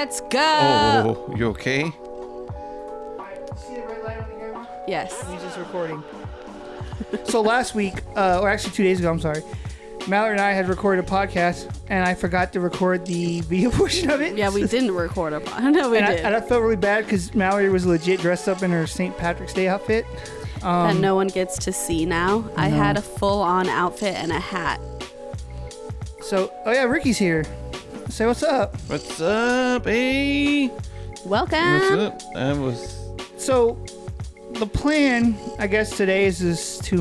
Let's go. Oh, you okay? See the red light on the camera? Yes. He's just recording. So last week, or actually 2 days ago, I'm sorry, Mallory and I had recorded a podcast, and I forgot to record the video portion of it. Yeah, we didn't record a podcast. No, we did. And I felt really bad because Mallory was legit dressed up in her St. Patrick's Day outfit. That no one gets to see now. I had a full-on outfit and a hat. So, oh yeah, Ricky's here. Say what's up. What's up, hey? Welcome. What's up? So, the plan, I guess, today is to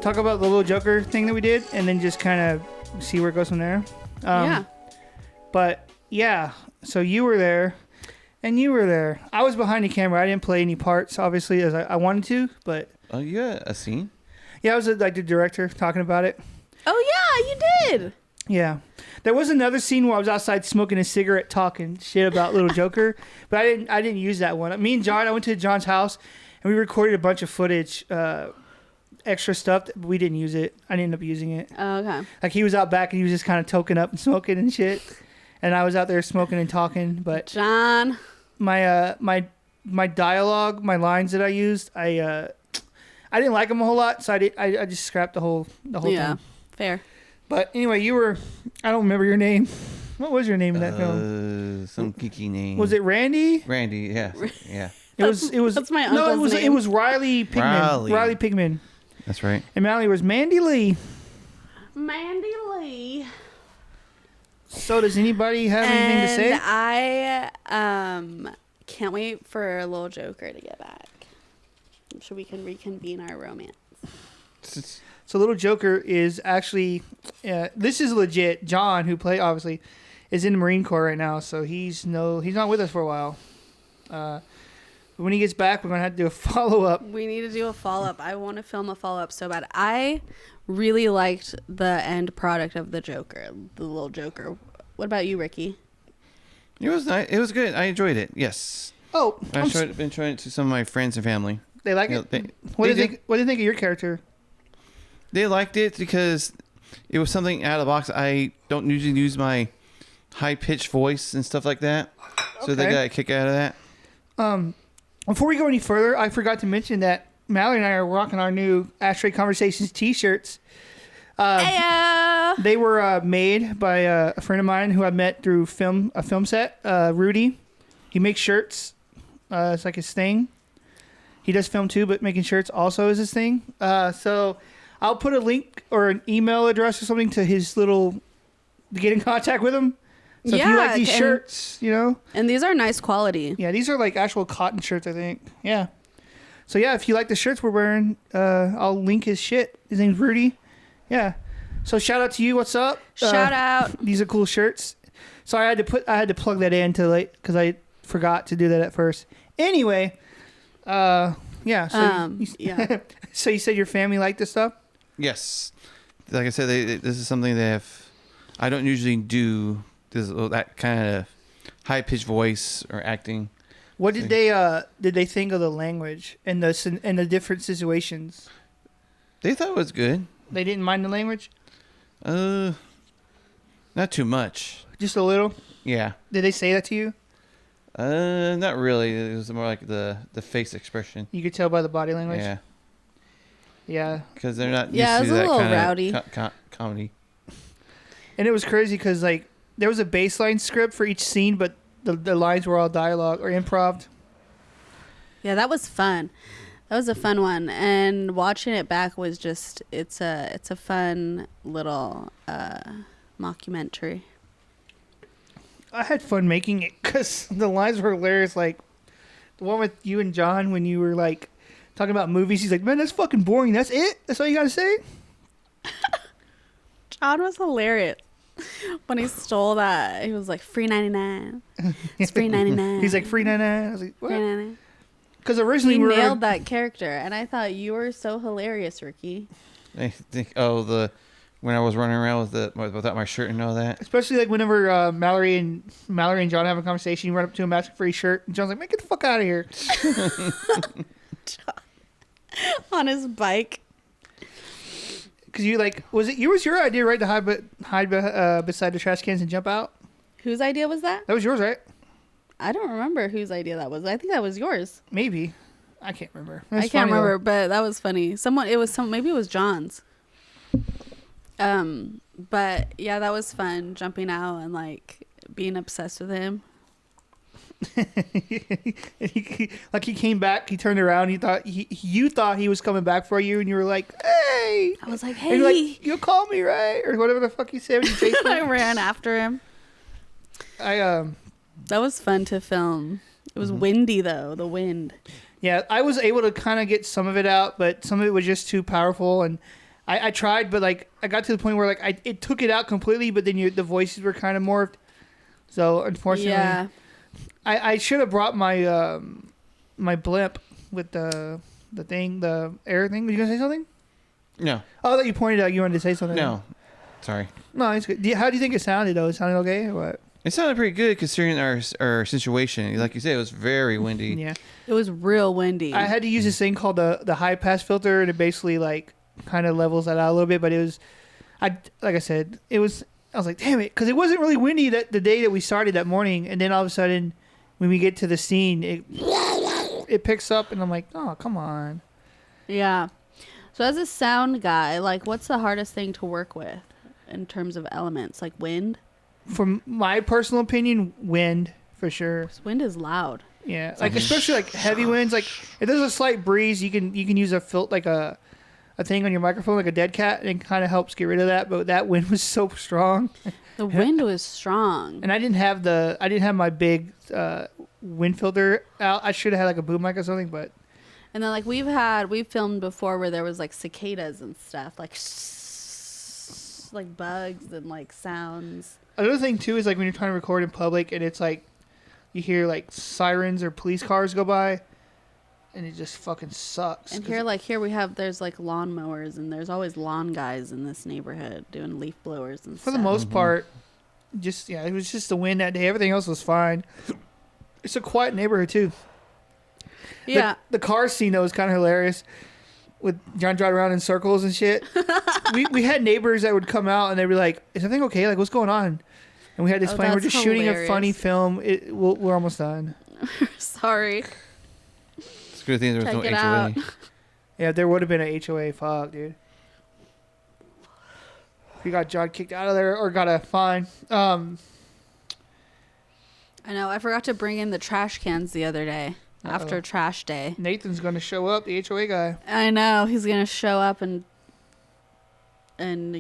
talk about the Lil Joker thing that we did, and then just kind of see where it goes from there. Yeah. But yeah, so you were there, and you were there. I was behind the camera. I didn't play any parts, obviously, as I wanted to, but Oh, yeah, a scene? yeah, I was like the director talking about it. Oh yeah, you did. Yeah. There was another scene where I was outside smoking a cigarette talking shit about Little Joker, but I didn't use that one. Me and John, I went to John's house and we recorded a bunch of footage, extra stuff, but we didn't use it. I didn't end up using it. Oh, okay. Like he was out back and he was just kind of toking up and smoking and shit. And I was out there smoking and talking, but John. my dialogue, my lines that I used, I didn't like them a whole lot, so I just scrapped the whole Yeah, thing. fair. But anyway, you were, I don't remember your name. What was your name in that film? Some geeky name. Was it Randy? Randy, yeah. Yeah. It was. That's my No, uncle's name. it was Riley Pigman. Riley Pigman. That's right. And Mallory was Mandy Lee. Mandy Lee. So does anybody have anything to say? And I can't wait for Lil Joker to get back, so we can reconvene our romance. So Little Joker is actually, this is legit. John, who obviously, is in the Marine Corps right now, so he's not with us for a while. But when he gets back, we're gonna have to do a follow-up. We need to do a follow-up. I want to film a follow-up so bad. I really liked the end product of the Joker, the Little Joker. What about you, Ricky? It was nice. It was good. I enjoyed it. Yes. Oh, I've been showing it to some of my friends and family. They like it? What do you think of your character? They liked it because it was something out of the box. I don't usually use my high-pitched voice and stuff like that. So they got a kick out of that. Before we go any further, I forgot to mention that Mallory and I are rocking our new Ashtray Conversations t-shirts. They were made by a friend of mine who I met through a film set, Rudy. He makes shirts. It's like his thing. He does film too, but making shirts also is his thing. So I'll put a link or an email address or something to to get in contact with him. So if you like these shirts, And these are nice quality. Yeah, these are like actual cotton shirts, I think. Yeah. So yeah, if you like the shirts we're wearing, I'll link his shit. His name's Rudy. Yeah. So shout out to you. What's up? Shout out. These are cool shirts. So I had to plug that in because I forgot to do that at first. Anyway, yeah. So yeah. So you said your family liked this stuff? Yes. Like I said, this is something I don't usually do that kind of high-pitched voice or acting. What did they think of the language and the different situations? They thought it was good. They didn't mind the language? Not too much. Just a little? Yeah. Did they say that to you? Not really. It was more like the face expression. You could tell by the body language? Yeah. Yeah. Because they're not used to that kind of comedy. And it was crazy because there was a baseline script for each scene, but the lines were all dialogue or improv. Yeah, that was fun. That was a fun one, and watching it back was just it's a fun little mockumentary. I had fun making it because the lines were hilarious. Like the one with you and John when you were talking about movies. He's like, "Man, that's fucking boring. That's it. That's all you gotta say." John was hilarious when he stole that. He was like, "Free 99. It's free 99." He's like, "Free 99." I was like, "What?" Free 99. Because originally he we nailed that character, and I thought you were so hilarious, Ricky. I think when I was running around without my shirt and all that. Especially whenever Mallory and John have a conversation, you run up to him asking for his shirt, and John's like, "Man, get the fuck out of here!" On his bike. Because you was it your idea, right, to hide beside the trash cans and jump out? Whose idea was that? That was yours, right? I don't remember whose idea that was. I think that was yours. Maybe. I can't remember. I can't remember, but that was funny. Maybe it was John's. But yeah, that was fun, jumping out and like being obsessed with him. He came back, he turned around, you thought he was coming back for you, and you were like, hey. I was like, And hey. you're like, you'll call me, right? Or whatever the fuck you said when you chased me. I ran after him. That was fun to film. It was windy though, the wind. Yeah, I was able to kind of get some of it out, but some of it was just too powerful, and I tried, but like I got to the point where like it took it out completely, but then the voices were kind of morphed. So unfortunately, yeah. I should have brought my my blimp with the thing, the air thing. Were you gonna say something? No. Oh, that you pointed out. You wanted to say something. No. Sorry. No, it's good. How do you think it sounded though? It sounded okay or what? It sounded pretty good considering our situation. Like you said, it was very windy. Yeah. It was real windy. I had to use this thing called the high pass filter, and it basically like kind of levels that out a little bit. But it was, I was like, damn it, because it wasn't really windy the day that we started that morning, and then all of a sudden, when we get to the scene, it picks up, and I'm like, oh, come on. Yeah. So as a sound guy, like, what's the hardest thing to work with in terms of elements, like wind? From my personal opinion, wind for sure. 'Cause wind is loud. Yeah, like especially like heavy winds. Like if there's a slight breeze, you can use a thing on your microphone, like a dead cat, and it kind of helps get rid of that. But that wind was so strong. The wind was strong. And I didn't have my big wind filter out. I should have had like a boom mic or something, but. And then like we've filmed before where there was like cicadas and stuff, like bugs and like sounds. Another thing too is like when you're trying to record in public and it's like you hear like sirens or police cars go by, and it just fucking sucks. And there's like lawnmowers, and there's always lawn guys in this neighborhood doing leaf blowers and stuff. For the most part, it was just the wind that day. Everything else was fine. It's a quiet neighborhood too. Yeah. The car scene though was kind of hilarious. With John driving around in circles and shit. we had neighbors that would come out and they'd be like, "Is everything okay? Like, what's going on?" And we had to explain we're just shooting a funny film. We're almost done. Sorry. It's a good thing there was no HOA. Yeah, there would have been an HOA. Fuck, dude. We got John kicked out of there or got a fine. I know. I forgot to bring in the trash cans the other day. After trash day. Nathan's going to show up, the HOA guy. I know. He's going to show up and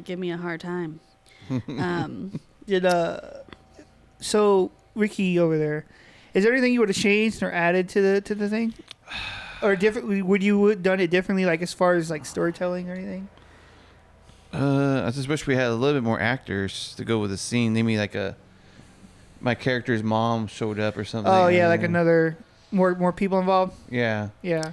give me a hard time. So Ricky over there, is there anything you would have changed or added to the thing? Or different? Would you have done it differently, like as far as like storytelling or anything? I just wish we had a little bit more actors to go with the scene. Maybe like my character's mom showed up or something. Oh yeah, like another more people involved. Yeah. Yeah.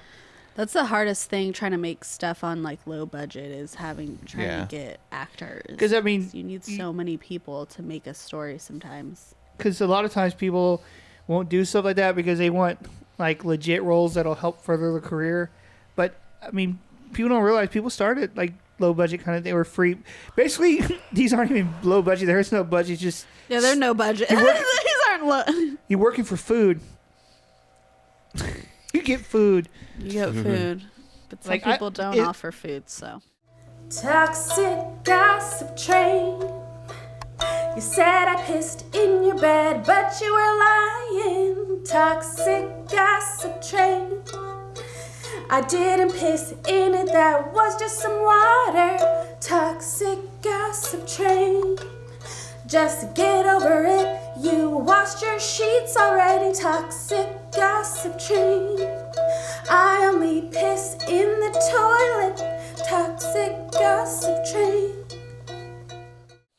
That's the hardest thing, trying to make stuff on like low budget, is trying to get actors. Because I mean, you need so many people to make a story sometimes. Because a lot of times people won't do stuff like that because they want like legit roles that'll help further their career. But I mean, people don't realize people started like low budget kind of. They were free. Basically, these aren't even low budget. There's no budget. Just they're no budget. These aren't low. You're working for food. You get food. You get food. But some people don't offer food, so. Toxic gossip train. You said I pissed in your bed, but you were lying. Toxic gossip train. I didn't piss in it, that was just some water. Toxic gossip train. Just get over it, you washed your sheets already. Toxic gossip train. I only piss in the toilet. Toxic gossip train.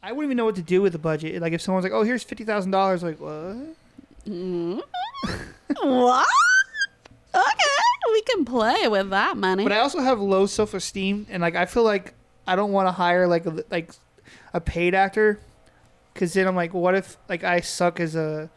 I wouldn't even know what to do with the budget. Like if someone's like, "Oh, here's $50,000," like what? What? Okay, we can play with that money. But I also have low self-esteem, and like I feel like I don't want to hire like a paid actor, because then I'm like, what if like I suck as a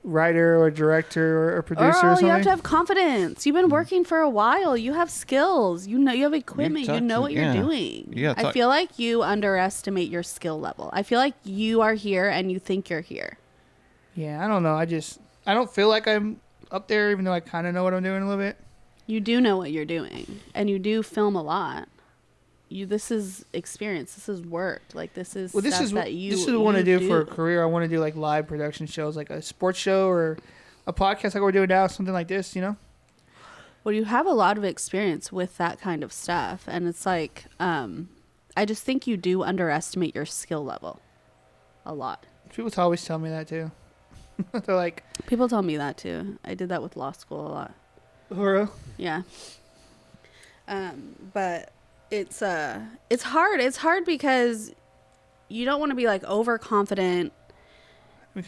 writer or director or producer or something? You have to have confidence. You've been working for a while. You have skills. You know, you have equipment. You know what you're doing. I feel like you underestimate your skill level. I feel like you are here and you think you're here. Yeah, I don't know. I don't feel like I'm up there, even though I kind of know what I'm doing a little bit. You do know what you're doing, and you do film a lot. This is experience. This is work. Like this is This is what I want to do for a career. I want to do like live production shows, like a sports show or a podcast like we're doing now, something like this. You know. Well, you have a lot of experience with that kind of stuff, and it's like I just think you do underestimate your skill level a lot. People always tell me that too. They're like, people tell me that too. I did that with law school a lot. Hurrah. Yeah. But it's hard. It's hard because you don't want to be like overconfident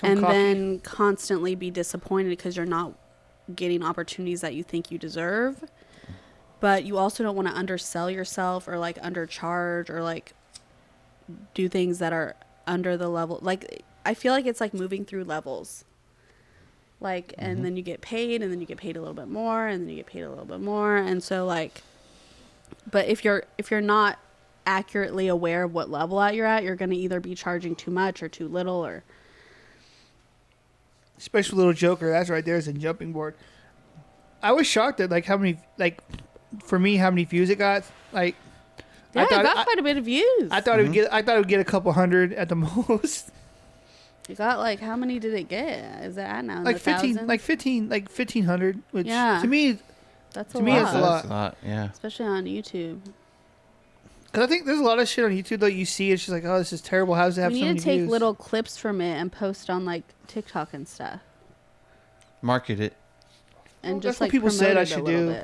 and then constantly be disappointed because you're not getting opportunities that you think you deserve. But you also don't want to undersell yourself or like undercharge or like do things that are under the level. Like I feel like it's like moving through levels. Like, and then you get paid, and then you get paid a little bit more, and then you get paid a little bit more. And so like, but if you're not accurately aware of what level you're at, you're going to either be charging too much or too little, or. Especially Lil Joker, that's right there is a jumping board. I was shocked at like how many, like, for me, how many views it got. Like, yeah, it got quite a bit of views. I thought it would get a couple hundred at the most. You got like, how many did it get? Is it at now? Like 1,500. Which to me, that's a lot. That's a lot. Yeah. Especially on YouTube. Because I think there's a lot of shit on YouTube that you see. It's just like, oh, this is terrible. How does it have so many views? You need to take little clips from it and post on like TikTok and stuff. Market it. And just like people said I should do.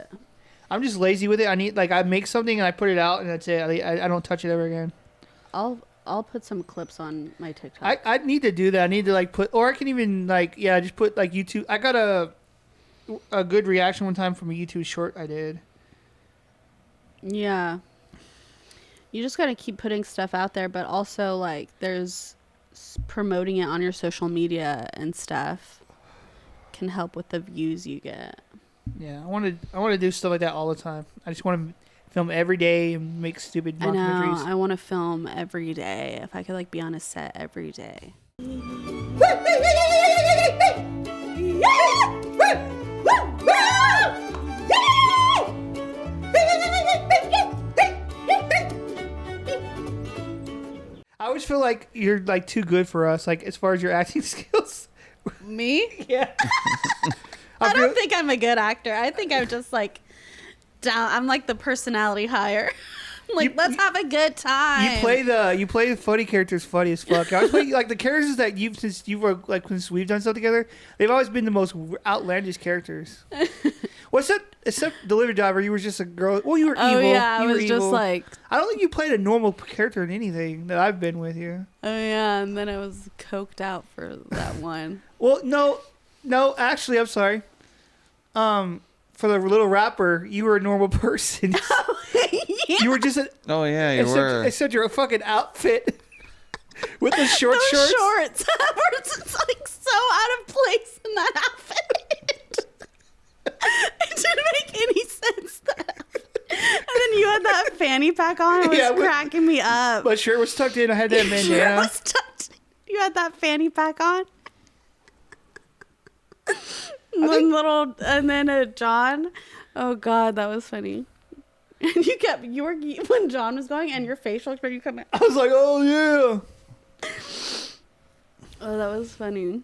I'm just lazy with it. I make something and I put it out and that's it. I don't touch it ever again. I'll put some clips on my TikTok. I need to do that. I need to like put, or I can even like, just put like YouTube. I got a good reaction one time from a YouTube short I did. Yeah. You just got to keep putting stuff out there, but also like there's promoting it on your social media and stuff can help with the views you get. Yeah, I want to do stuff like that all the time. I just want to film every day and make stupid documentaries. I know. I want to film every day. If I could like be on a set every day. I always feel like you're like too good for us, like as far as your acting skills. Me? Yeah. I don't think I'm a good actor. I think I'm just like down. I'm like the personality higher. Like, let's have a good time. You play the funny characters funny as fuck. I always play like the characters that since we've done stuff together. They've always been the most outlandish characters. What's that? Except Delivery Driver, you were just a girl. Well, you were evil. Oh yeah, I was evil. just like. I don't think you played a normal character in anything that I've been with you. Oh yeah, and then I was coked out for that one. Well, no, actually, I'm sorry. For the little rapper, you were a normal person. Yeah. You were just a. Oh yeah, you were. Except your fucking outfit with the shorts. Shorts were just like so out of place in that outfit. It didn't make any sense. And then you had that fanny pack on. It was cracking me up. My shirt was tucked in. I had that bandana. Was tucked. You had that fanny pack on. And then John. Oh God, that was funny. And when John was going, and your facial expression, you come in. I was like, oh yeah. Oh, that was funny.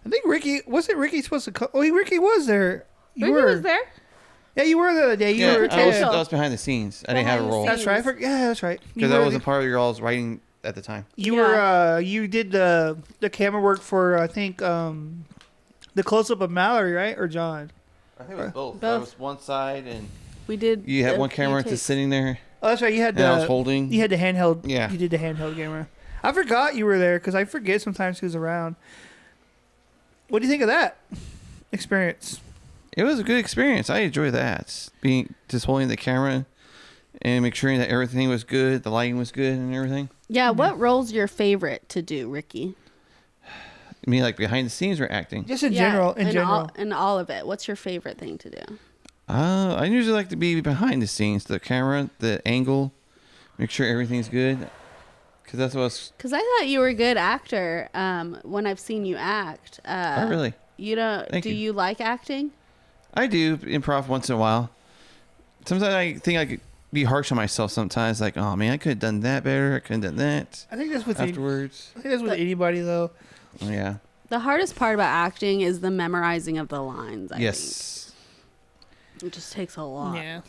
I think Ricky supposed to come? Oh, Ricky was there. Ricky was there. Yeah, you were the other day. You were. I was behind the scenes. I didn't have a role. That's right. That's right. Because I wasn't part of your all's writing at the time. You were. You did the camera work for I think the close up of Mallory, right, or John? I think it was both. That was one side, and we did. You had one camera just sitting there. Oh, that's right. You had I was holding. You had the handheld. Yeah. You did the handheld camera. I forgot you were there because I forget sometimes who's around. What do you think of that experience? It was a good experience. I enjoyed that. Just holding the camera and make sure that everything was good, the lighting was good, and everything. Yeah. What role's your favorite to do, Ricky? You mean like behind the scenes or acting? Just in general. In all of it. What's your favorite thing to do? I usually like to be behind the scenes, the camera, the angle, make sure everything's good. Because that's what's. Because I thought you were a good actor when I've seen you act. Oh, really? You know, do you like acting? I do improv once in a while. Sometimes I think I could be harsh on myself sometimes. Like, oh, man, I could have done that better. I could have done that. I think that's with afterwards. I think that's with anybody, though. Oh, yeah. The hardest part about acting is the memorizing of the lines, I think. It just takes a lot. Yeah.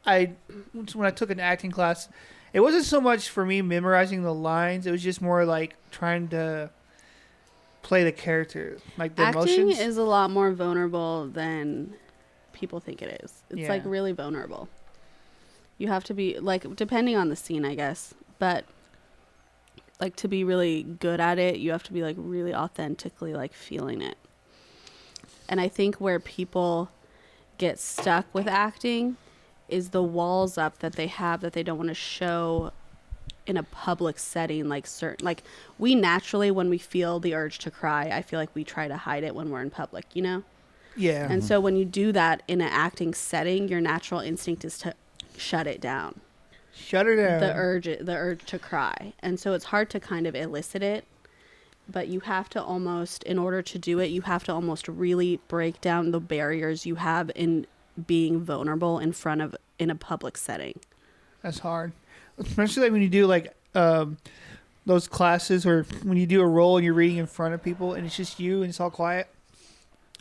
I when I took an acting class, it wasn't so much for me memorizing the lines. It was just more like trying to play the character, like the emotions. Acting is a lot more vulnerable than people think it is. It's like really vulnerable. You have to be like, depending on the scene, I guess, but like to be really good at it, you have to be like really authentically like feeling it. And I think where people get stuck with acting is the walls up that they have that they don't want to show in a public setting. Like we naturally, when we feel the urge to cry, I feel like we try to hide it when we're in public, you know? Yeah. And so when you do that in an acting setting, your natural instinct is to shut it down. Shut her down. The urge to cry. And so it's hard to kind of elicit it. But you have to almost, in order to do it, you have to almost really break down the barriers you have in being vulnerable in a public setting. That's hard. Especially like when you do like those classes or when you do a role and you're reading in front of people and it's just you and it's all quiet.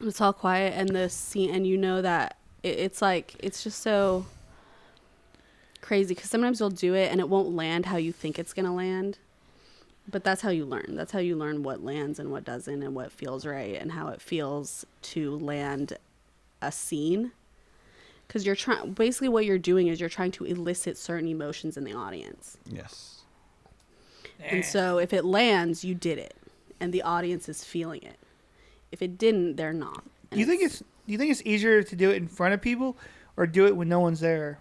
It's all quiet and the scene, and you know that it's like, it's just so crazy because sometimes you'll do it and it won't land how you think it's going to land. But that's how you learn. That's how you learn what lands and what doesn't and what feels right and how it feels to land a scene. Because basically what you're doing is you're trying to elicit certain emotions in the audience. Yes. And so if it lands, you did it. And the audience is feeling it. If it didn't, they're not. Do you think it's easier to do it in front of people or do it when no one's there?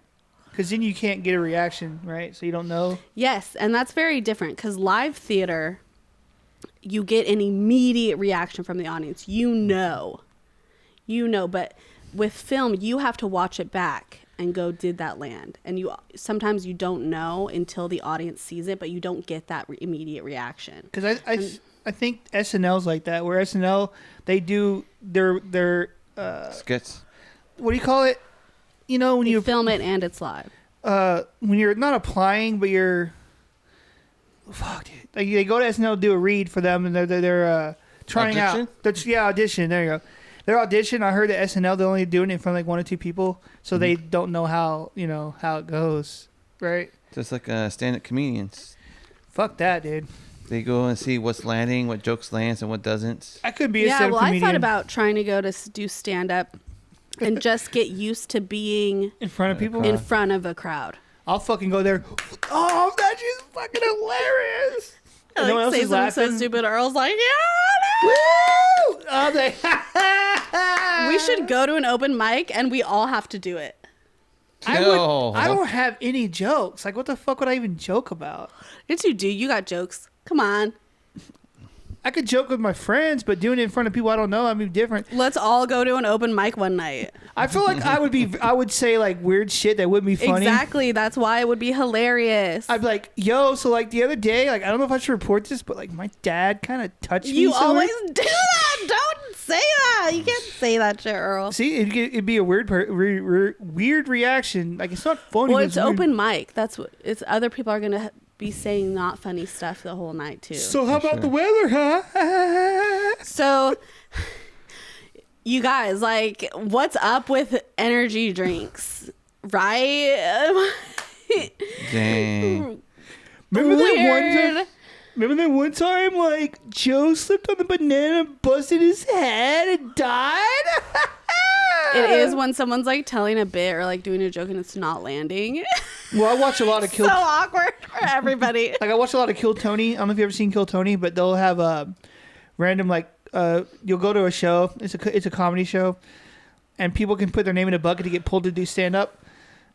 Because then you can't get a reaction, right? So you don't know. Yes, and that's very different. Because live theater, you get an immediate reaction from the audience. You know. But with film, you have to watch it back and go, did that land? And sometimes you don't know until the audience sees it, but you don't get that immediate reaction. Because I think SNL's like that, where SNL, they do their skits. What do you call it? You know, when you film it and it's live. When you're not applying, but you're, fuck, dude. Like they go to SNL, do a read for them, and they're trying audition? out. Audition. There you go. Their audition. I heard at SNL they're only doing it in front of like 1 or 2 people, so they don't know how it goes, right? Just like stand-up comedians. Fuck that, dude. They go and see what's landing, what jokes lands, and what doesn't. I could be a stand-up comedian. I thought about trying to go to do stand-up. And just get used to being in front of people, in front of a crowd. I'll fucking go there. Oh, that's just fucking hilarious! And no one else is laughing. So stupid. Earl's like, yeah. Woo! We should go to an open mic and we all have to do it. I don't have any jokes. Like, what the fuck would I even joke about? Yes, you do. You got jokes. Come on. I could joke with my friends, but doing it in front of people I don't know, I'd be different. Let's all go to an open mic one night. I feel like I would say like weird shit that wouldn't be funny. Exactly. That's why it would be hilarious. I'd be like, yo, so like the other day, like I don't know if I should report this, but like my dad kind of touched me. You always do that. Don't say that. You can't say that shit, Earl. See, it'd be a weird reaction. Like it's not funny. Well, it's open mic. That's what it's. Other people are gonna be saying not funny stuff the whole night too. So how about the weather, huh? So you guys, like, what's up with energy drinks, right? Dang. Remember that one time, like, Joe slipped on the banana, busted his head, and died? It is when someone's, like, telling a bit or, like, doing a joke and it's not landing. Well, I watch a lot of So awkward for everybody. Like, I watch a lot of Kill Tony. I don't know if you've ever seen Kill Tony, but they'll have a random, like, you'll go to a show. It's a comedy show. And people can put their name in a bucket to get pulled to do stand-up.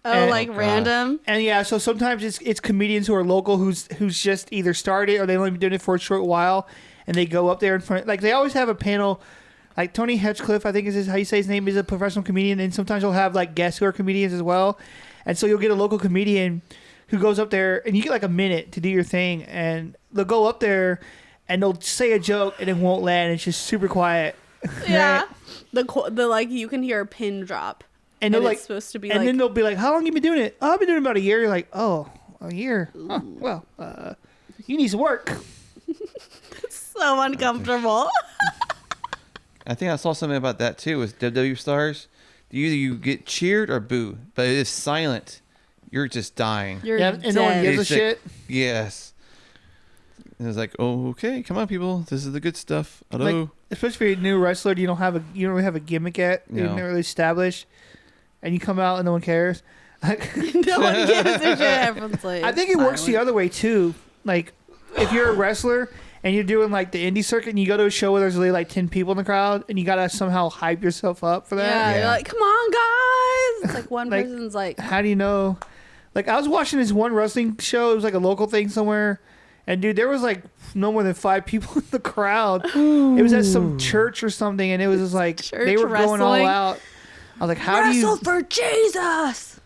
Random. And yeah, so sometimes it's comedians who are local who's just either started or they've only been doing it for a short while, and they go up there in front. Like they always have a panel. Like Tony Hedgecliffe, I think is how you say his name, is a professional comedian, and sometimes you'll have like guests who are comedians as well. And so you'll get a local comedian who goes up there, and you get like a minute to do your thing, and they'll go up there, and they'll say a joke, and it won't land. It's just super quiet. Yeah. Right? The like you can hear a pin drop. And they're like, it's supposed to be and then they'll be like, "How long you been doing it?" "Oh, I've been doing it about a year." You're like, "Oh, a year? Huh, well, you need some work." so uncomfortable. I think I saw something about that too with WWE stars. Either you get cheered or boo, but it is silent. You're just dying. You're Yeah, dead. and no one gives a It's like, shit. Yes. And it's like, oh, okay, come on, people. This is the good stuff. Hello. Like, especially if you're a new wrestler, you don't really have a gimmick yet. You're No. never really established, and you come out and no one cares. no one gives a shit. Everyone's like, I think it works the other way too. Like, if you're a wrestler and you're doing like the indie circuit, and you go to a show where there's only like 10 people in the crowd, and you gotta somehow hype yourself up for that. Yeah, Yeah. you're like, come on, guys. It's like one Like, person's like, How do you know? Like, I was watching this one wrestling show. It was like a local thing somewhere. And, dude, there was like no more than 5 people in the crowd. It was at some church or something. And it was just like, Church they were going all wrestling? out. I was like, how do wrestle you. for Jesus.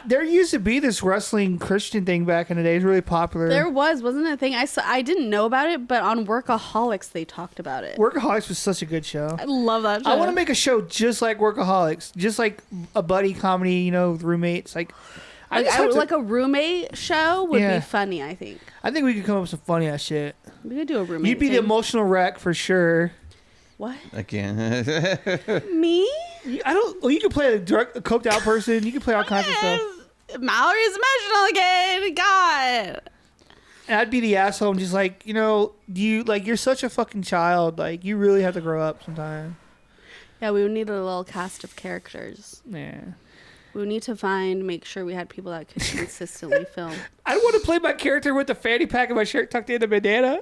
There used to be this wrestling Christian thing back in the day. It was really popular. There wasn't a thing. I didn't know about it, but on Workaholics they talked about it. Workaholics was such a good show. I love that show. I want to make a show just like Workaholics. Just like a buddy comedy, you know, with roommates. Like, like a roommate show would Yeah. be funny, I think. I think we could come up with some funny ass shit. We could do a roommate You'd be the thing. emotional wreck for sure. What? Again. Me? I don't. Well, you could play a coked out person. You could play all kinds of stuff. Mallory's emotional again. God. And I'd be the asshole and just like, you know, you're such a fucking child. Like, you really have to grow up sometime. Yeah, we would need a little cast of characters. Yeah. We would need to make sure we had people that could consistently film. I want to play my character with the fanny pack of my shirt tucked in the bandana.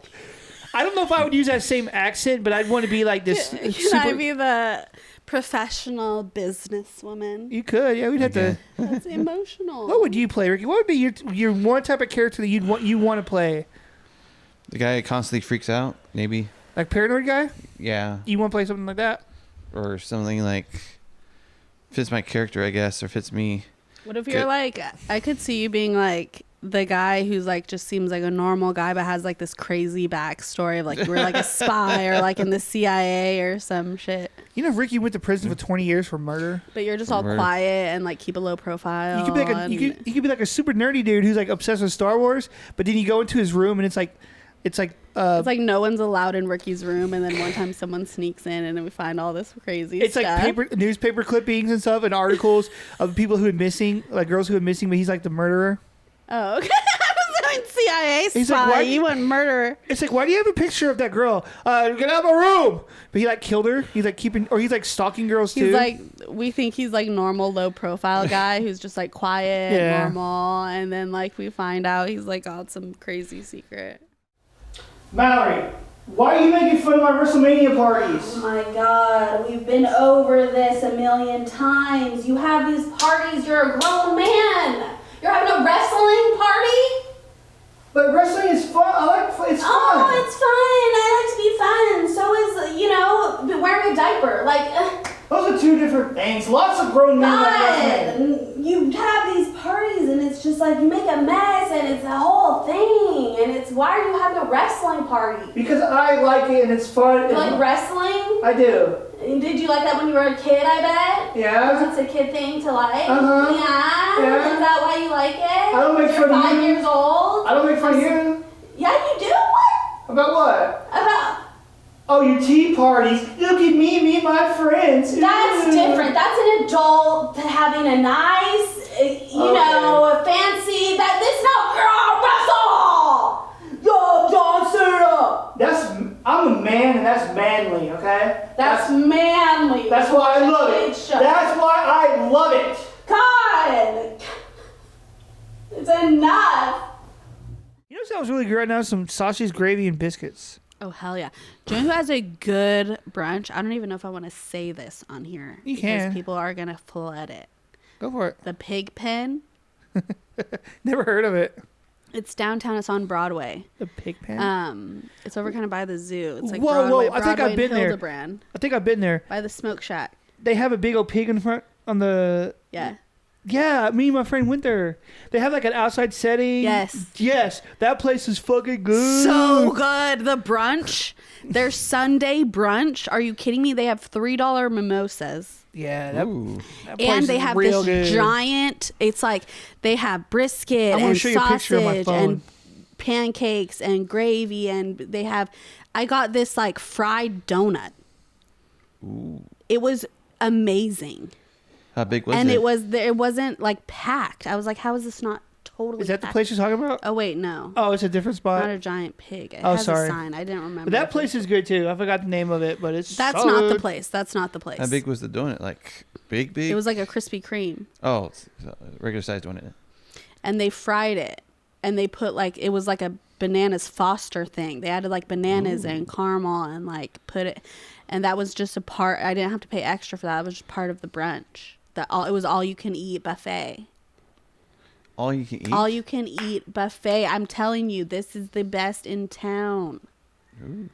I don't know if I would use that same accent, but I'd want to be like this. Can I be the professional businesswoman? You could, yeah. We'd have to. That's emotional. What would you play, Ricky? What would be your one type of character that you want to play? The guy who constantly freaks out, maybe. Like paranoid guy? Yeah. You want to play something like that? Or something like fits my character, I guess, or fits me. What if you're like, I could see you being like the guy who's like just seems like a normal guy but has like this crazy backstory of like you were like a spy or like in the CIA or some shit. You know, Ricky went to prison for 20 years for murder. But you're just all quiet and like keep a low profile. You could be like you could be like a super nerdy dude who's like obsessed with Star Wars, but then you go into his room and it's like it's like no one's allowed in Ricky's room, and then one time someone sneaks in and then we find all this crazy it's stuff. like newspaper clippings and stuff and articles of people who are missing, like girls who are missing, but he's like the murderer. Oh, okay. I was doing CIA spy. He's like, why- you went murderer. It's like, why do you have a picture of that girl? Get out of my room. But he like killed her. He's like he's like stalking girls too. He's like, we think he's like normal, low profile guy who's just like quiet, Yeah. normal, and then like we find out he's like got some crazy secret. Mallory, why are you making fun of my WrestleMania parties? Oh my God, we've been over this a million times. You have these parties, you're a grown man. You're having a wrestling party? But wrestling is fun. It's fun. Oh, it's fun. I like to be fun. So is, wearing a diaper. Like, Those are two different things. Lots of grown men like wrestling. God, you have these parties and it's just like you make a mess and it's a whole thing. And it's, why are you having a wrestling party? Because I like it and it's fun. You like wrestling? I do. Did you like that when you were a kid, I bet? Yeah. It's a kid thing to like? Uh-huh. Yeah? Yeah. Is that why you like it? I don't make You're fun of 5 you. years old? I don't make fun of you. Yeah, you do? What? About what? About... Oh, your tea parties. Look at me and my friends. That's Ooh. different. That's an adult having a nice, fancy. This no, wrestle. Yo, John Cena. I'm a man and that's manly, okay? That's manly. That's why I love it. Kid show. That's why I love it. God, it's enough. You know what sounds really good right now? Some sausage, gravy, and biscuits. Oh hell yeah! Do you know who has a good brunch? I don't even know if I want to say this on here. You because can. people are gonna flood it. Go for it. The Pig Pen. Never heard of it. It's downtown. It's on Broadway. The pig pen? It's over kind of by the zoo. It's like Whoa, Broadway, I think I've been there. Hildebrand, I think I've been there. by the Smoke Shack. They have a big old pig in front on the... Yeah. Yeah, me and my friend went there. They have like an outside setting. Yes. That place is fucking good. So good. The brunch, their Sunday brunch. Are you kidding me? They have $3 mimosas. Yeah. That place and they is have real this good. giant, it's like they have brisket and sausage and pancakes and gravy. And they have, I got this like fried donut. Ooh. It was amazing. How big was it? And it wasn't like packed. I was like, how is this not totally Is that packed? the place you're talking about? Oh, wait, no. Oh, it's a different spot? Not a giant pig. It Oh, has sorry. a sign. I didn't remember. But that place is good too. I forgot the name of it, but it's That's solid. not the place. That's not the place. How big was the donut? Like big? It was like a Krispy Kreme. Oh, it's a regular sized donut. And they fried it. And they put like, it was like a bananas Foster thing. They added like bananas and caramel and like put it. And that was just a part. I didn't have to pay extra for that. It was just part of the brunch. It was all you can eat buffet. All you can eat? All you can eat buffet. I'm telling you, this is the best in town. Ooh.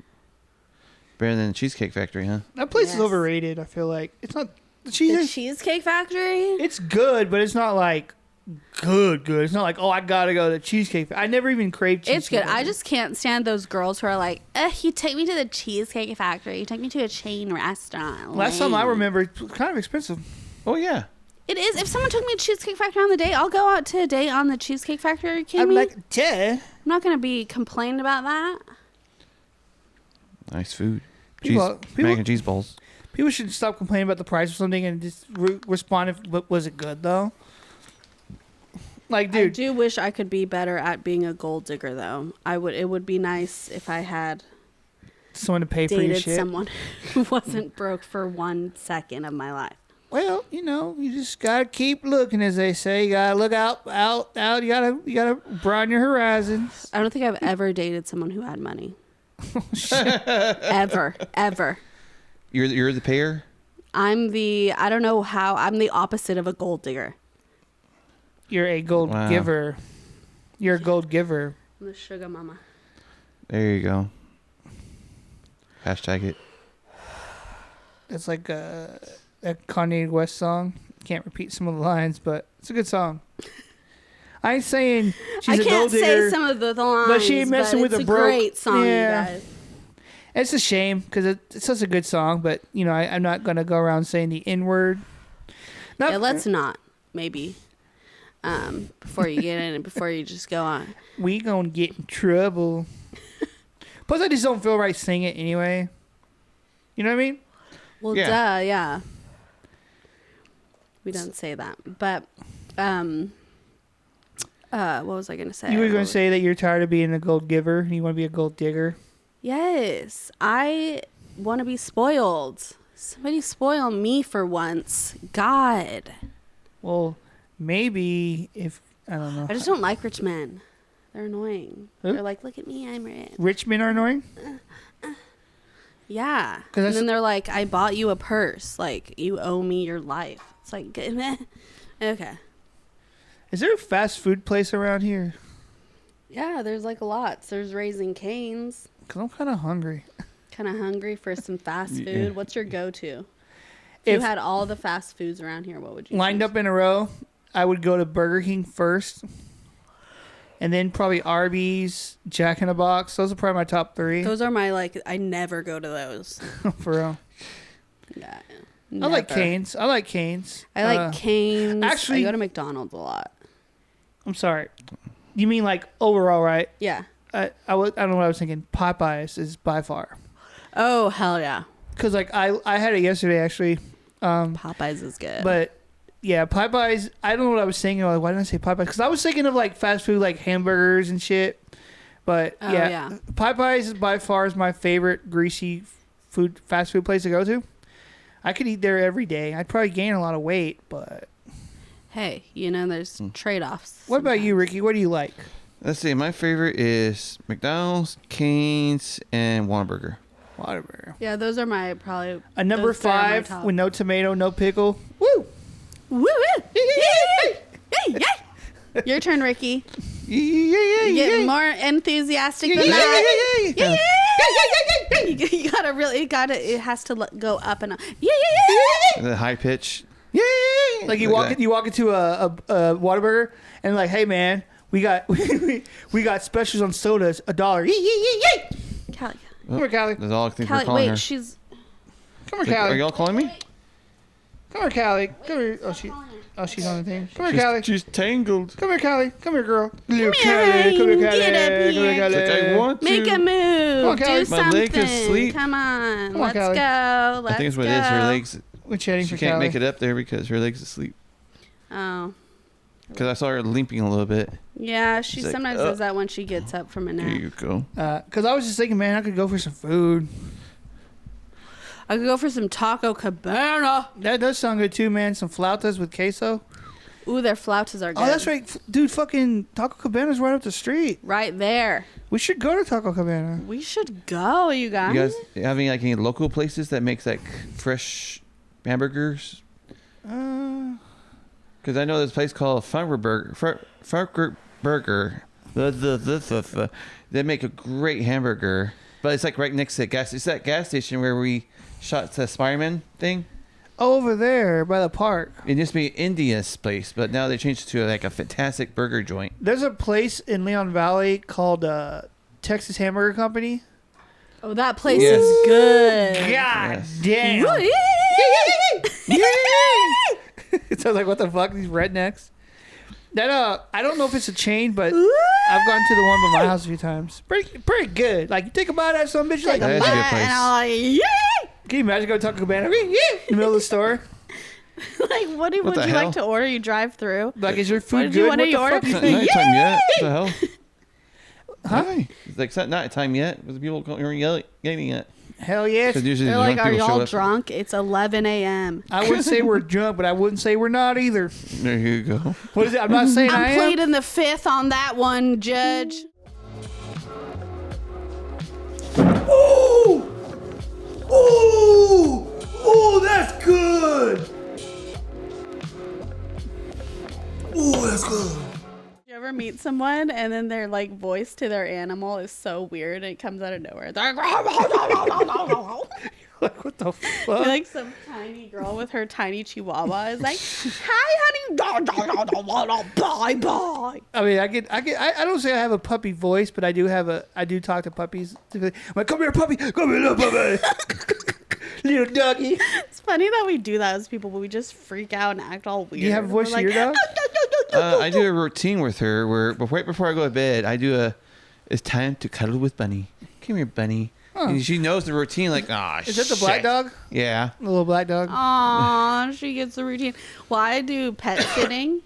Better than the Cheesecake Factory, huh? That place is overrated, I feel like. It's not... The Cheesecake Factory? It's good, but it's not like good. It's not like, oh, I gotta go to Cheesecake Factory. I never even craved Cheesecake It's good. Factory. I just can't stand those girls who are like, you take me to the Cheesecake Factory. You take me to a chain restaurant. Last time I remember, it was kind of expensive. Oh, yeah. It is. If someone took me to Cheesecake Factory on the date, I'll go out to a date on the Cheesecake Factory. Are you kidding me? I'm like, yeah. I'm not going to be complaining about that. Nice food. People- Mac and cheese balls. People should stop complaining about the price of something and just respond if, was it good, though? Like, dude. I do wish I could be better at being a gold digger, though. It would be nice if I had someone to pay for your dated shit. someone who wasn't broke for 1 second of my life. Well, you just gotta keep looking, as they say. You gotta look out. You gotta broaden your horizons. I don't think I've ever dated someone who had money. Ever. You're the payer? I'm the opposite of a gold digger. You're a gold giver. You're a gold giver. I'm the sugar mama. There you go. Hashtag it. It's like a Kanye West song. Can't repeat some of the lines, but it's a good song. I ain't saying she's a gold digger. I can't say some of the lines, but she ain't messing with a broke. Great song, you guys. It's a shame because it's such a good song, but I'm not gonna go around saying the N-word. Let's not. Maybe. Before you get in and before you just go on. We gonna get in trouble. Plus, I just don't feel right singing it anyway. You know what I mean? Well, duh, yeah. We don't say that. But, what was I going to say? You were going to say that you're tired of being a gold giver and you want to be a gold digger? Yes. I want to be spoiled. Somebody spoil me for once. God. Well, maybe if... I don't know. I just don't like rich men. They're annoying. Huh? They're like, look at me, I'm rich. Rich men are annoying? Yeah. And then they're like, I bought you a purse. Like, you owe me your life. It's like, okay. Is there a fast food place around here? Yeah, there's like lots. There's Raising Cane's. Because I'm kind of hungry. Kind of hungry for some fast food. Yeah. What's your go-to? If you had all the fast foods around here, what would you lined choose? Up in a row, I would go to Burger King first. And then probably Arby's, Jack in the Box. Those are probably my top 3. Those are my, I never go to those. For real. Yeah. I like Cane's. I like Cane's. Actually, I go to McDonald's a lot. I'm sorry. You mean like overall, right? Yeah. I don't know what I was thinking. Popeyes is by far. Oh, hell yeah. Because I had it yesterday, actually. Popeyes is good. But, yeah, Popeyes, I don't know what I was thinking. Like, why didn't I say Popeyes? Because I was thinking of, fast food, hamburgers and shit. But, yeah. Popeyes is by far my favorite greasy fast food place to go to. I could eat there every day. I'd probably gain a lot of weight, but... Hey, there's trade-offs. What about you, Ricky? What do you like? Let's see. My favorite is McDonald's, Cane's, and Whataburger. Yeah, those are my probably... A number 5 with no tomato, no pickle. Woo! Woo! Hey! Your turn, Ricky. You getting more enthusiastic than that? Yeah. You gotta really, it has to go up and up. The high pitch. Like you walk into a Whataburger and like, hey man, we got specials on sodas, $1. Callie. Come here, Callie. That's all I think we're Callie, calling wait, her. she's... Come here, Callie. Are y'all calling me? Come here, Callie. Come here. Oh, she's on the thing. Come here, Callie. She's tangled. Come here, Callie. Come here, girl. Come here, get up here. Like, I want to. Make a move. Come on, Callie. Do My something. leg is asleep. Come on. Come on, Let's Callie. go. Let's I think it's what go. it is. Her legs. We're chatting She for can't Callie. make it up there because her legs asleep. Oh. Because I saw her limping a little bit. Yeah, she She's like, sometimes does that when she gets up from a There nap. you go. Because I was just thinking, man, I could go for some food. I could go for some taco cabana. That does sound good too, man. Some flautas with queso. Ooh, their flautas are good. Oh, that's right. Dude, fucking Taco Cabana's right up the street. Right there. We should go to Taco Cabana. We should go, you guys. You guys having like any local places that makes like fresh hamburgers? Because I know this place called Funker Burger. They make a great hamburger, but it's like right next to the gas. It's that gas station where we shot the Spider-Man thing. Over there by the park. It used to be India's place, but now they changed it to like a fantastic burger joint. There's a place in Leon Valley called Texas Hamburger Company. Oh, that place Yes. is good. God Yes. damn. Woo-yee! It sounds like, what the fuck, these rednecks? That I don't know if it's a chain, but I've gone to the one by my house a few times. Pretty good. Like, you take a bite out of some bitch, like, That is a good place. And I'm like, yeah! can you imagine going to Taco Cabana in the middle of the store? Like, what What would the you hell? like to order? You drive through. Like, is your What food did you good? want What to the order? fuck you It's not think? nighttime yet. What the hell? Huh? It's like it's not nighttime yet. With the people yelling at. Hell yes. Because usually They're the like, drunk are people show y'all up. drunk? It's 11 a.m. I wouldn't say we're drunk, but I wouldn't say we're not either. There you go. What is it? I'm not saying I I'm am. pleading the fifth on that one, Judge. Ooh! Ooh! Ooh, that's good! Ooh, that's good. You ever meet someone and then their like voice to their animal is so weird and it comes out of nowhere? They're Like, what the fuck? like some tiny girl with her tiny chihuahua is like, "Hi, honey, bye bye." I mean, I don't say I have a puppy voice, but I do talk to puppies. I'm like, come here, puppy. Come here, little puppy. Little doggy. It's funny that we do that as people, but we just freak out and act all weird. Do you have a voice We're for your dog? I do a routine with her where right before I go to bed, I do it's time to cuddle with Bunny. Come here, Bunny. Huh. And she knows the routine. Like, Is that the black dog? Yeah. The little black dog. Aw, she gets the routine. Well, I do pet sitting.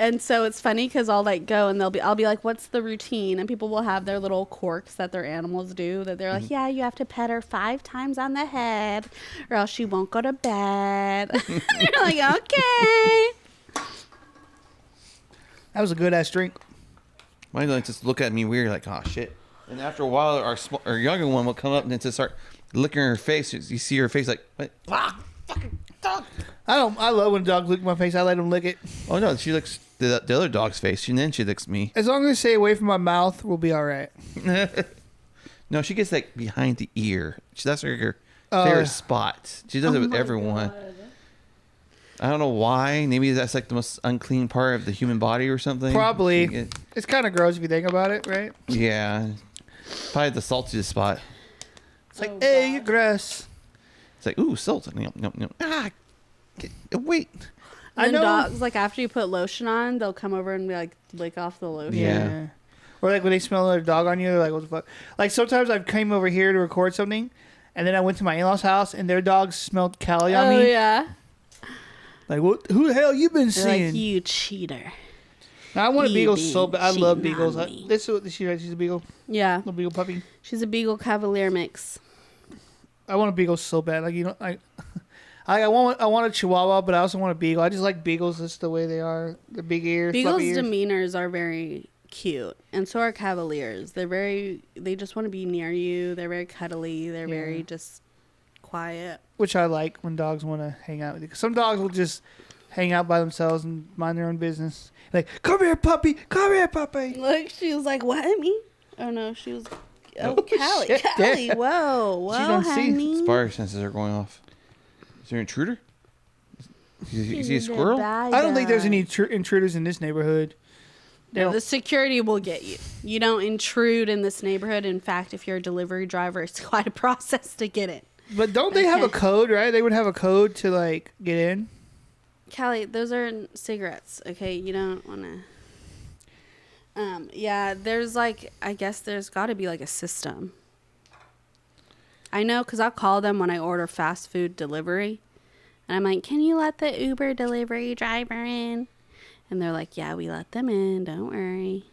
And so it's funny because I'll like go and I'll be like, what's the routine? And people will have their little quirks that their animals do that they're like, yeah, you have to pet her 5 times on the head or else she won't go to bed. You're like, okay. That was a good ass drink. Mine like just look at me weird, like, oh shit. And after a while, our younger one will come up and then just start licking her face. You see her face like, what? Ah, fucking dog. I love when dogs lick my face. I let them lick it. Oh no, she licks the other dog's face, and then she licks me. As long as they stay away from my mouth, we'll be all right. No, she gets like behind the ear. That's her favorite spot. She does it with everyone. God. I don't know why. Maybe that's like the most unclean part of the human body or something. Probably. It's kind of gross if you think about it, right? Yeah. Probably the saltiest spot. It's like, Oh, hey, God. you're gross. It's like, ooh, salt. No. Ah, wait. I And know. dogs, like after you put lotion on, they'll come over and be like, lick off the lotion. Yeah. Or like when they smell another dog on you, they're like, what the fuck? Like sometimes I've came over here to record something, and then I went to my in-laws' house, and their dogs smelled Callie on Oh, me. yeah. Like, what? Who the hell you been They're seeing? like, you cheater. Now, I want a you beagle been so bad. I love cheating beagles. on me. This is what she's a beagle. Yeah. Little beagle puppy. She's a Beagle Cavalier mix. I want a beagle so bad. Like, you know, I want a Chihuahua, but I also want a beagle. I just like beagles just the way they are. The big ears, Beagles' fluffy ears. demeanors are very cute, and so are Cavaliers. They just want to be near you. They're very cuddly. They're very just quiet. Which I like when dogs want to hang out with you. 'Cause some dogs will just hang out by themselves and mind their own business. Like, come here, puppy. Come here, puppy. Look, she was like, "What, me?" Oh no, she was. Oh, Callie, shit, Callie, damn. whoa, don't see. honey. Spider senses are going off. Is there an intruder? You see a squirrel? I don't think there's any intruders in this neighborhood. No, the security will get you. You don't intrude in this neighborhood. In fact, if you're a delivery driver, it's quite a process to get in. But don't they have a code, right? They would have a code to, like, get in. Callie, those are cigarettes, okay? You don't want to... yeah, there's, like... I guess there's got to be, like, a system. I know, because I'll call them when I order fast food delivery. And I'm like, can you let the Uber delivery driver in? And they're like, yeah, we let them in. Don't worry.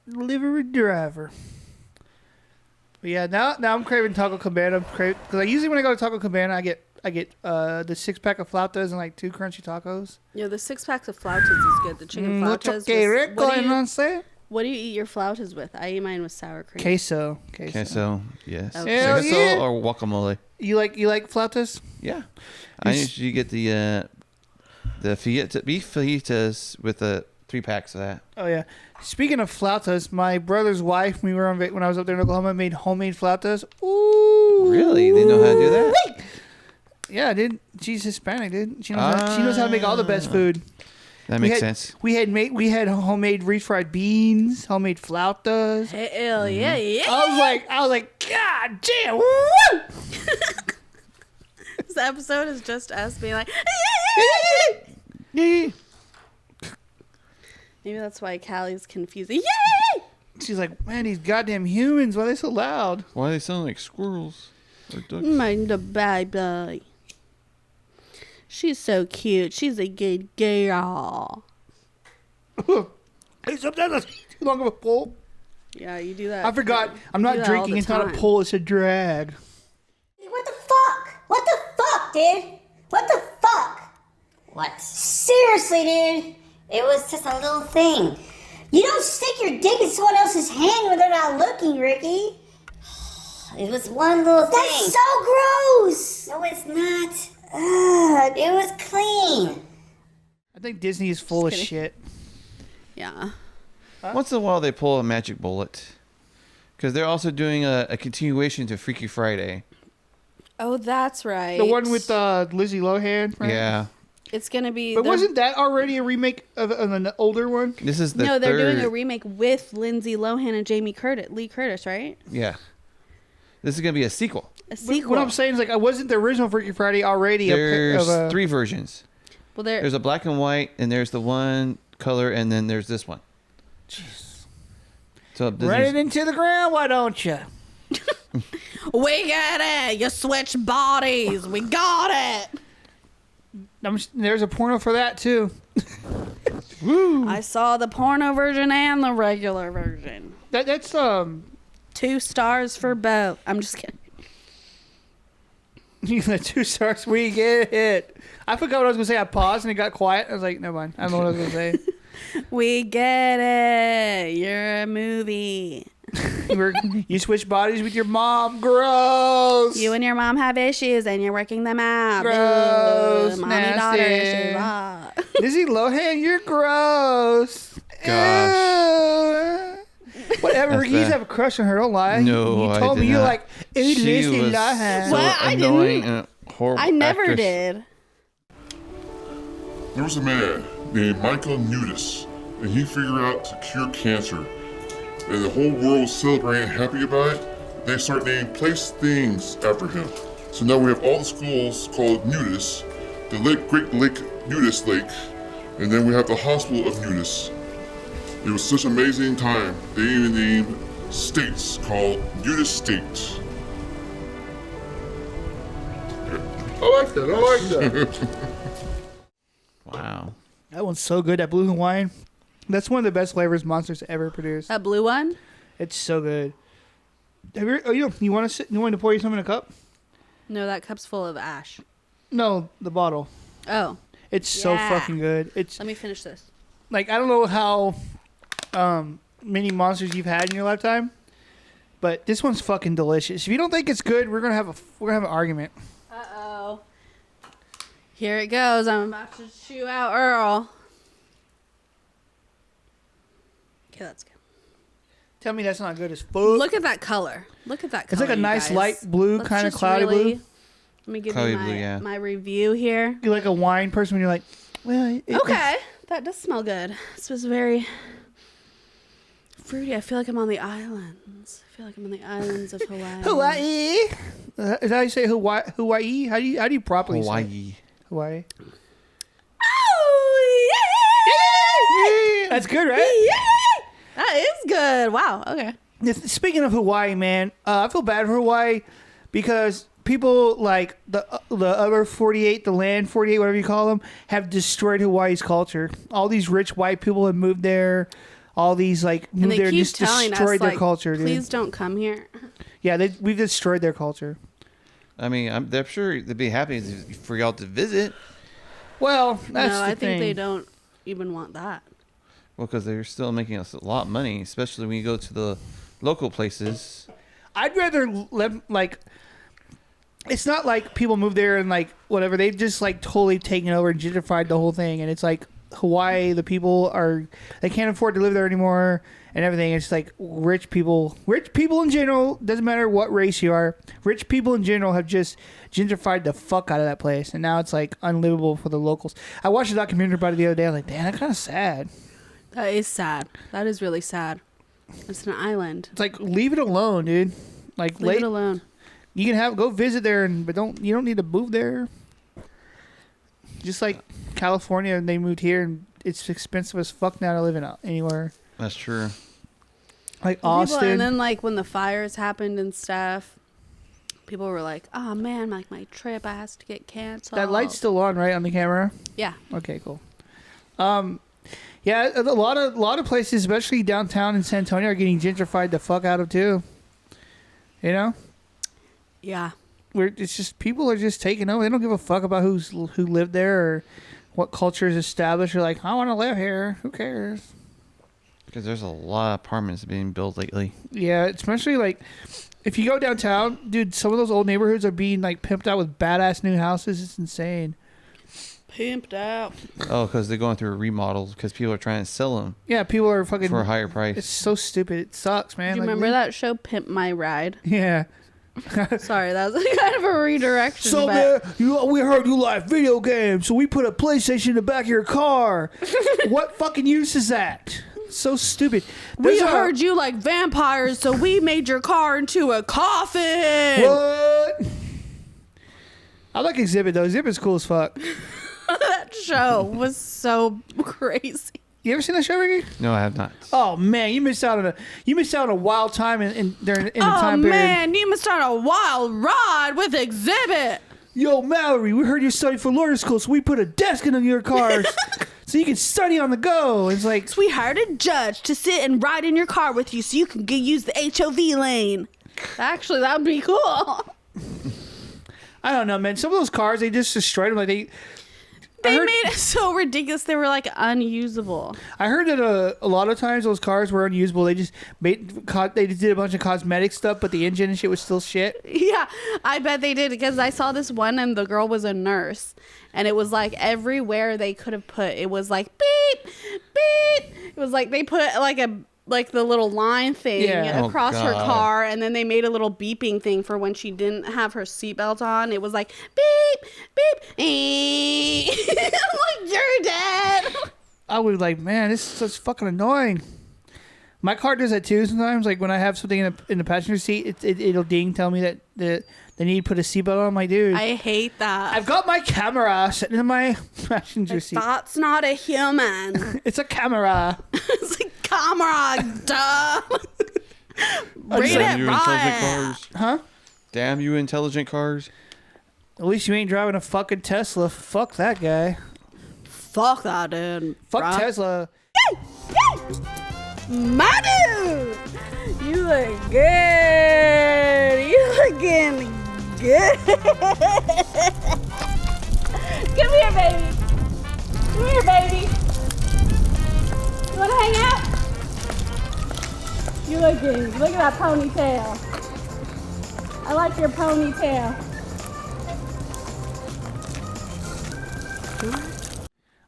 Delivery driver. But yeah, now I'm craving Taco Cabana. Because usually when I go to Taco Cabana, I get the 6-pack of flautas and like 2 crunchy tacos. Yeah, the 6-packs of flautas is good. The chicken flautas. What do you eat your flautas with? I eat mine with sour cream. Queso, yes. Okay. Queso or guacamole. You like flautas? Yeah. I usually get the beef fajitas with the 3 packs of that. Oh yeah. Speaking of flautas, my brother's wife, when I was up there in Oklahoma, made homemade flautas. Ooh. Really? They know how to do that? Yeah, dude. She's Hispanic, dude. She knows how to make all the best food. That makes sense. We had homemade refried beans, homemade flautas. Hell yeah, yeah. I was like, God damn! Woo! This episode is just us being like, Yay! Maybe that's why Callie's confused. Yay! She's like, man, these goddamn humans, why are they so loud? Why do they sound like squirrels or ducks? Mind the baby. She's so cute. She's a good girl. Hey, sometimes that's too long of a pull. Yeah, you do that. I forgot. I'm not drinking. It's not a pull. It's a drag. What the fuck? What the fuck, dude? What the fuck? What? Seriously, dude. It was just a little thing. You don't stick your dick in someone else's hand when they're not looking, Ricky. It was one little thing. That's so gross. No, it's not. It was clean. I think Disney is full of shit. Yeah. Once in a while, they pull a magic bullet. Because they're also doing a continuation to Freaky Friday. Oh, that's right. The one with Lizzie Lohan, right? Yeah. It's going to be... But wasn't that already a remake of an older one? This is the No, they're doing a remake with Lindsay Lohan and Lee Curtis, right? Yeah. This is going to be a sequel. A sequel. What I'm saying is, like, I wasn't the original Freaky Friday already. There's 3 versions. Well, there's a black and white, and there's the one color, and then there's this one. Jeez. So run it into the ground, why don't you? We got it. You switch bodies. We got it. There's a porno for that too. Woo! I saw the porno version and the regular version. That's 2 stars for both. I'm just kidding. You got 2 stars. We get it. I forgot what I was gonna say. I paused and it got quiet. I was like, never mind. I don't know what I was gonna say. We get it. You're a movie. You switch bodies with your mom. Gross. You and your mom have issues and you're working them out. Gross. Mommy-daughter issues. Ah. Lizzie Lohan, you're gross. Gosh. Whatever. You used to have a crush on her. Don't lie. No, you told me you're like, ooh, she Lizzie was Lohan. so I annoying didn't. and horrible. I never actress. did. There was a man named Michael Nudis, and he figured out to cure cancer. And the whole world was celebrating, happy about it. They start naming place things after him. So now we have all the schools called Nudis, the Great Lake Nudis Lake, and then we have the Hospital of Nudis. It was such an amazing time. They even named states called Nudis State. I like that. Wow. That one's so good. That Blue Hawaiian. That's one of the best flavors Monsters ever produced. That blue one? It's so good. You want to pour you some in a cup? No, that cup's full of ash. No, the bottle. Oh. It's so fucking good. Let me finish this. Like, I don't know how many monsters you've had in your lifetime, but this one's fucking delicious. If you don't think it's good, we're gonna have an argument. Uh-oh. Here it goes. I'm about to chew out Earl. Okay, that's good. Tell me that's not good as fuck. Look at that color. Look at that color. It's like a nice guys. light blue, kind of cloudy blue. Let me give Probably you blue, my review here. You're like a wine person when you're like, well, Okay, that does smell good. This was very fruity. I feel like I'm on the islands. I feel like I'm on the islands of Hawaii. Hawaii. Is that how you say Hawaii? Hawaii? How do you properly say it? Hawaii. Oh, yeah! That's good, right? Yeah! That is good. Wow. Okay. Speaking of Hawaii, man, I feel bad for Hawaii because people like the other 48, the land 48, whatever you call them, have destroyed Hawaii's culture. All these rich white people have moved there. All these like moved there and just destroyed their culture. Please dude. don't come here. Yeah, we've destroyed their culture. I mean, I'm sure they'd be happy for y'all to visit. Well, that's no, the I thing. think they don't even want that. Well, because they're still making us a lot of money, especially when you go to the local places. I'd rather like. It's not like people move there and like whatever. They've just like totally taken over and gentrified the whole thing, and it's like Hawaii. The people they can't afford to live there anymore, and everything. It's like rich people in general. Doesn't matter what race you are. Rich people in general have just gentrified the fuck out of that place, and now it's like unlivable for the locals. I watched a documentary about it the other day. I was like, damn, that's kind of sad. That is sad. That is really sad. It's an island. It's like leave it alone, dude. Like leave it alone. You can go visit there, but you don't need to move there. Just like California, and they moved here, and it's expensive as fuck now to live in anywhere. That's true. Like Austin, and then like when the fires happened and stuff, people were like, "Oh man, like my trip, I has to get canceled." That light's still on, right, on the camera? Yeah. Okay, cool. Yeah, a lot of places, especially downtown in San Antonio, are getting gentrified the fuck out of too. You know? Yeah. It's just people are just taking over. They don't give a fuck about who lived there or what culture is established. They're like, I want to live here. Who cares? Because there's a lot of apartments being built lately. Yeah, especially like if you go downtown, dude, some of those old neighborhoods are being like pimped out with badass new houses. It's insane. Pimped out. Oh, because they're going through a remodel because people are trying to sell them. Yeah, people are fucking for a higher price. It's so stupid. It sucks, man. Do you remember that show, Pimp My Ride? Yeah. Sorry, that was kind of a redirection. So man, we heard you like video games, so we put a PlayStation in the back of your car. What fucking use is that? So stupid. We heard you like vampires, so we made your car into a coffin. What? I like Exhibit though. Exhibit's cool as fuck. That show was so crazy. You ever seen that show, Ricky? No, I have not. Oh man, you missed out on a wild time in the time period. Oh man, you missed out on a wild ride with Exhibit. Yo, Mallory, we heard you studied for lawyer school, so we put a desk in your cars so you can study on the go. It's like, so we hired a judge to sit and ride in your car with you, so you can use the HOV lane. Actually, that would be cool. I don't know, man. Some of those cars, they just destroyed them. Like They made it so ridiculous. They were like unusable. I heard that a lot of times those cars were unusable. They just did a bunch of cosmetic stuff, but the engine and shit was still shit. Yeah, I bet they did, because I saw this one and the girl was a nurse, and it was like everywhere they could have put. It was like beep, beep. It was like they put like the little line thing across her car, and then they made a little beeping thing for when she didn't have her seatbelt on. It was like beep, beep. I'm like, you're dead. I was like, man, this is such fucking annoying. My car does that too sometimes. Like when I have something in the passenger seat, it'll ding, tell me that they need to put a seatbelt on. My dude, I hate that. I've got my camera sitting in my passenger seat. That's not a human. It's a camera. It's a camera, duh. Read Damn it you intelligent cars. Huh? Damn you intelligent cars. At least you ain't driving a fucking Tesla. Fuck that guy. Fuck that dude. Fuck bruh. Tesla. My dude, you look good. You looking good. Come here, baby. Come here, baby. You wanna hang out? You look good. Look at that ponytail. I like your ponytail.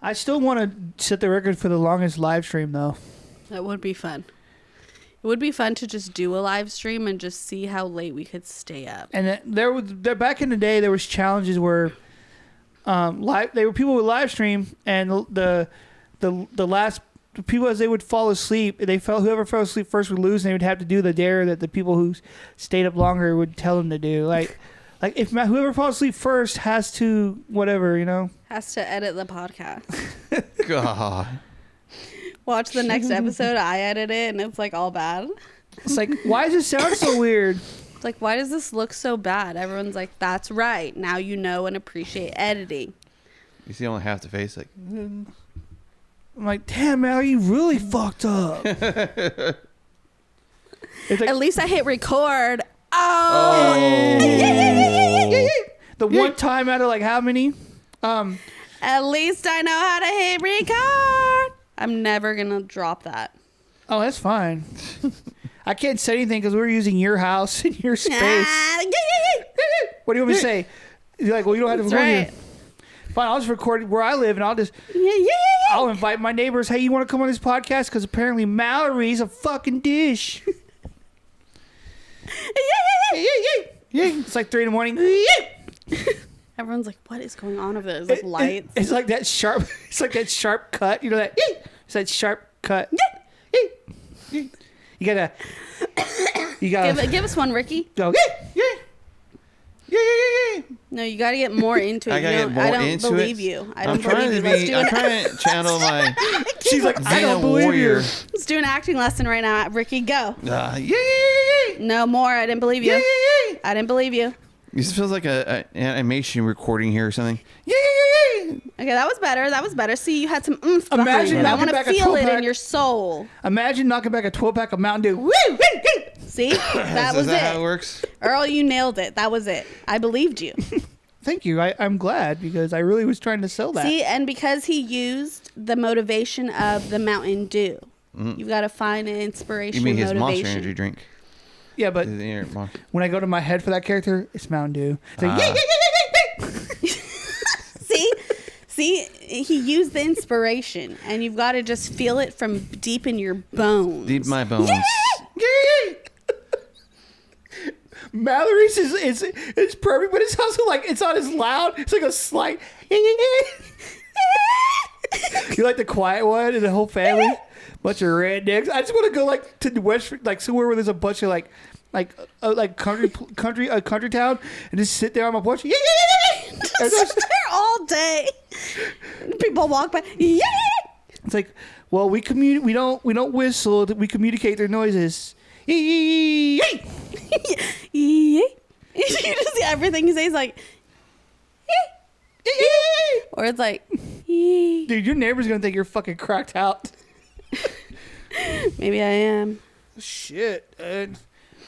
I still want to set the record for the longest live stream though. That would be fun. It would be fun to just do a live stream and just see how late we could stay up. And there back in the day, there was challenges where people would live stream, and the last people, as they would fall asleep, whoever fell asleep first would lose, and they would have to do the dare that the people who stayed up longer would tell them to do. Like if whoever falls asleep first has to whatever, Has to edit the podcast. God. Watch the next episode. I edit it, and it's like all bad. It's like, why does it sound so weird? It's like, why does this look so bad? Everyone's like, that's right. Now you know and appreciate editing. You see only half the face, like. I'm like, damn, man, you really fucked up. It's like, At least I hit record. Oh. The one time out of like how many? At least I know how to hit record. I'm never going to drop that. Oh, that's fine. I can't say anything because we're using your house and your space. What do you want me to say? You're like, well, you don't have to record here. Fine, I'll just record where I live, and I'll invite my neighbors. Hey, you want to come on this podcast? Because apparently Mallory's a fucking dish. It's like 3 a.m. Everyone's like, what is going on over there? There's like lights. It's like that sharp. It's like that sharp cut. You know that? It's that sharp cut. You gotta. Give us one, Ricky. Go. No, you gotta get more into it. I don't believe you. I don't trying believe you. I'm trying to channel my. She's like, I don't believe you. Let's do an acting lesson right now. Ricky, go. Yeah. No more. I didn't believe you. I didn't believe you. This feels like an animation recording here or something. Okay, that was better. See, you had some oomph behind Imagine it. I want to knocking back a feel it 12-pack. in your soul. Imagine knocking back a 12-pack of Mountain Dew. Woo! See? That was Is that it. how it works? Earl, you nailed it. That was it. I believed you. Thank you. I'm glad because I really was trying to sell that. See, and because he used the motivation of the Mountain Dew. You've got to find an inspiration. You mean his motivation. Monster Energy drink? Yeah, but when I go to my head for that character, it's Mountain Dew. It's like, See, he used the inspiration, and you've got to just feel it from deep in your bones. Deep my bones. Mallory's is perfect, but it's also like it's not as loud. It's like a slight. You like the quiet one and the whole family, bunch of rednecks. I just want to go like to the West, like somewhere where there's a bunch of like country town, and just sit there on my porch. Just there all day. People walk by. It's like, well, we don't whistle. We communicate their noises. You just see everything he says like, or it's like, dude, your neighbor's gonna think you're fucking cracked out. Maybe I am. Shit,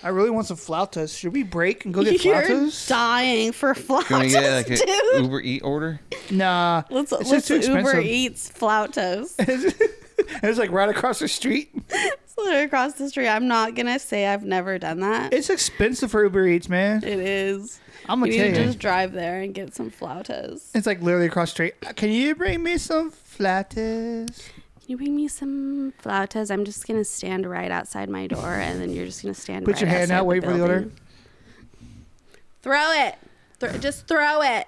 I really want some flautas. Should we break and go get You're flautas? dying for flautas, Can we get like dude. an Uber Eat order? Nah, Let's too Uber expensive. Eats flautas. It's like right across the street. It's literally across the street. I'm not gonna say I've never done that. It's expensive for Uber Eats, man. It is. I'm gonna You tell need to you. just drive there and get some flautas. It's like literally across the street. Can you bring me some flautas? Can you bring me some flautas? I'm just gonna stand right outside my door, and then you're just gonna stand. Put right your hand outside out, wait for the order. building. Throw it. Just throw it.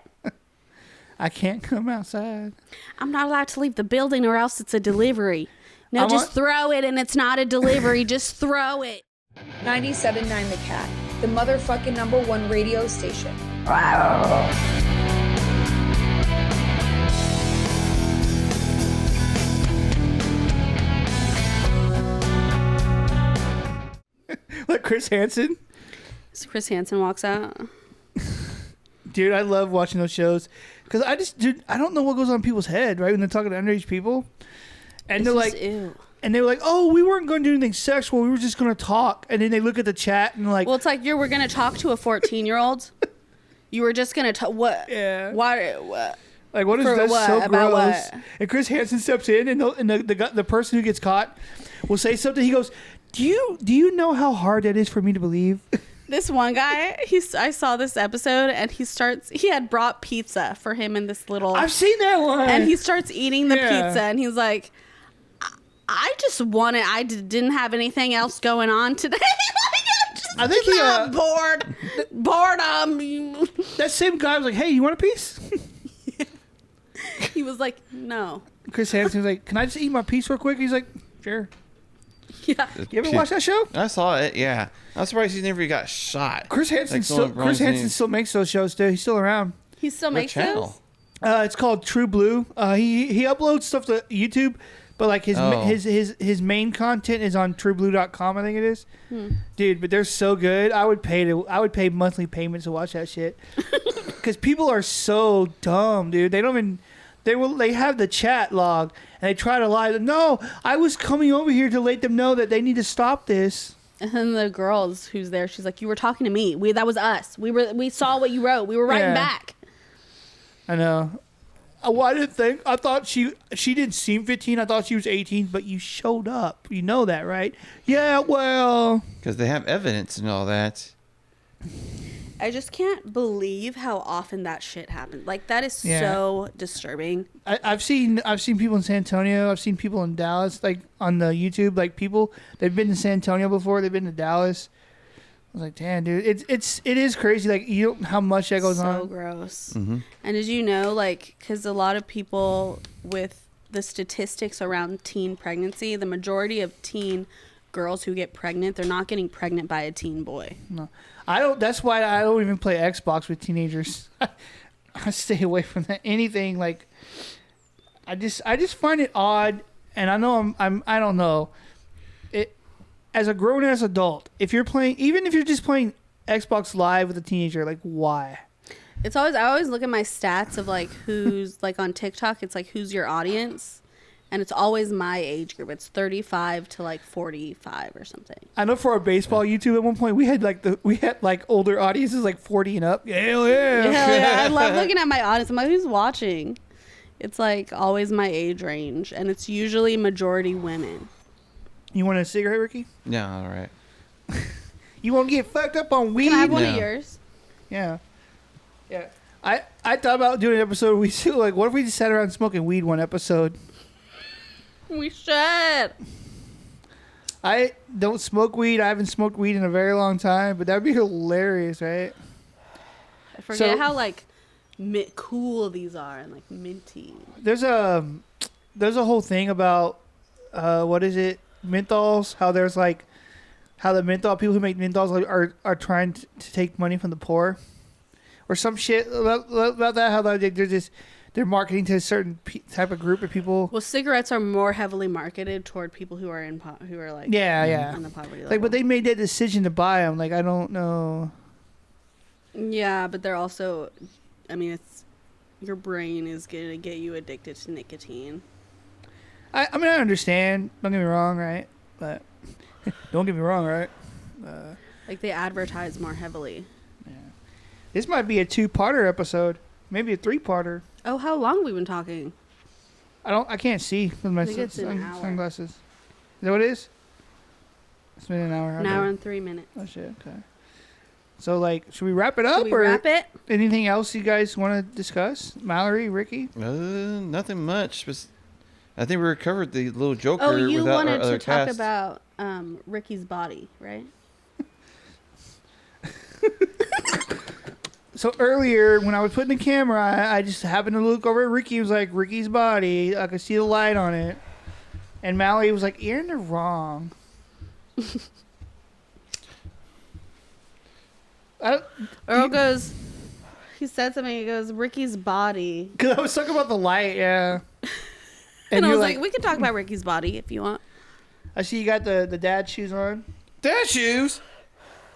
I can't come outside. I'm not allowed to leave the building, or else it's a delivery. No, just throw it, and it's not a delivery. Just throw it. 97.9 The Cat, the motherfucking #1 radio station. Like Chris Hansen. So Chris Hansen walks out. Dude, I love watching those shows because I don't know what goes on in people's head, right? When they're talking to underage people, and they're like, ew. and they were like, "Oh, we weren't going to do anything sexual. We were just going to talk." And then they look at the chat and like, Well, it's like you were gonna talk to a 14-year-old. You were just gonna talk. What? Yeah. What? like what is for that? what? So About gross. what? And Chris Hansen steps in, and the person who gets caught will say something. He goes, "Do you know how hard that is for me to believe?" This one guy, I saw this episode, and he had brought pizza for him in this little. I've seen that one. And he starts eating the Yeah. pizza, and he's like, I just wanted. I didn't have anything else going on today. I think he boredom. That same guy was like, "Hey, you want a piece?" He was like, "No." Chris Hansen was like, "Can I just eat my piece real quick?" He's like, "Sure." Yeah. You ever watch that show? I saw it. Yeah, I'm surprised he never got shot. Chris Hansen still makes those shows too. He's still around. He still makes those. It's called True Blue. He uploads stuff to YouTube, but like his main content is on TrueBlue.com. I think it is. Dude, but they're so good. I would pay monthly payments to watch that shit. Because people are so dumb, dude. They have the chat log and they try to lie. No, I was coming over here to let them know that they need to stop this. And then the girls who's there, she's like, "You were talking to me. That was us. We saw what you wrote. We were writing back." I know. I thought she didn't seem 15. I thought she was 18, but you showed up. You know that, right? Yeah, well. Because they have evidence and all that. I just can't believe how often that shit happens. Like, that is so disturbing. I've seen people in San Antonio. I've seen people in Dallas, like on the YouTube, like people they've been to San Antonio before. They've been to Dallas. I was like, damn, dude, it is crazy. Like, you know how much that goes on. So gross. Mm-hmm. And did you know, like, because a lot of people with the statistics around teen pregnancy, the majority of teen girls who get pregnant, they're not getting pregnant by a teen boy. No, I don't. That's why I don't even play Xbox with teenagers. I stay away from that. Anything like, I just find it odd, and I know I don't know. As a grown-ass adult, if you're playing, even if you're just playing Xbox Live with a teenager, like, why? I always look at my stats of, like, who's, like, on TikTok, it's, like, who's your audience? And it's always my age group. It's 35 to, like, 45 or something. I know for our baseball YouTube, at one point, we had, like, older audiences, like, 40 and up. Hell yeah. Hell yeah. I love looking at my audience. I'm like, who's watching? It's, like, always my age range. And it's usually majority women. You want a cigarette, Ricky? Yeah, all right. You want to get fucked up on weed? Can I have one of yours? Yeah. Yeah. I thought about doing an episode where we do, like, what if we just sat around smoking weed one episode? We should. I don't smoke weed. I haven't smoked weed in a very long time, but that would be hilarious, right? I forget how, like, cool these are and, like, minty. There's a whole thing about, what is it? Menthols, how there's like how the menthol people who make menthols are trying to take money from the poor or some shit about that, how they're marketing to a certain type of group of people. Well, cigarettes are more heavily marketed toward people who are who are like on the poverty level. Like, but they made that decision to buy them. Like, I don't know. Yeah, but they're also, I mean, it's your brain is gonna get you addicted to nicotine. I mean, I understand. Don't get me wrong, right? But don't get me wrong, right? Like, they advertise more heavily. Yeah. This might be a 2-parter episode, maybe a 3-parter. Oh, how long have we been talking? I can't see with my sunglasses. Is that what it is? It's been an hour. An hour and 3 minutes. Oh shit. Okay. So, like, should we wrap it up? Should we wrap it? Anything else you guys want to discuss? Mallory, Ricky? Nothing much. But I think we recovered the Lil Joker. Oh, you wanted to talk cast. about Ricky's body, right? So earlier, when I was putting the camera, I just happened to look over at Ricky. It was like, Ricky's body. I could see the light on it. And Mallory was like, you're in the wrong. Earl goes, he said something. He goes, Ricky's body. Because I was talking about the light, yeah. And I was like, we can talk about Ricky's body if you want. I see you got the dad shoes on. Dad shoes?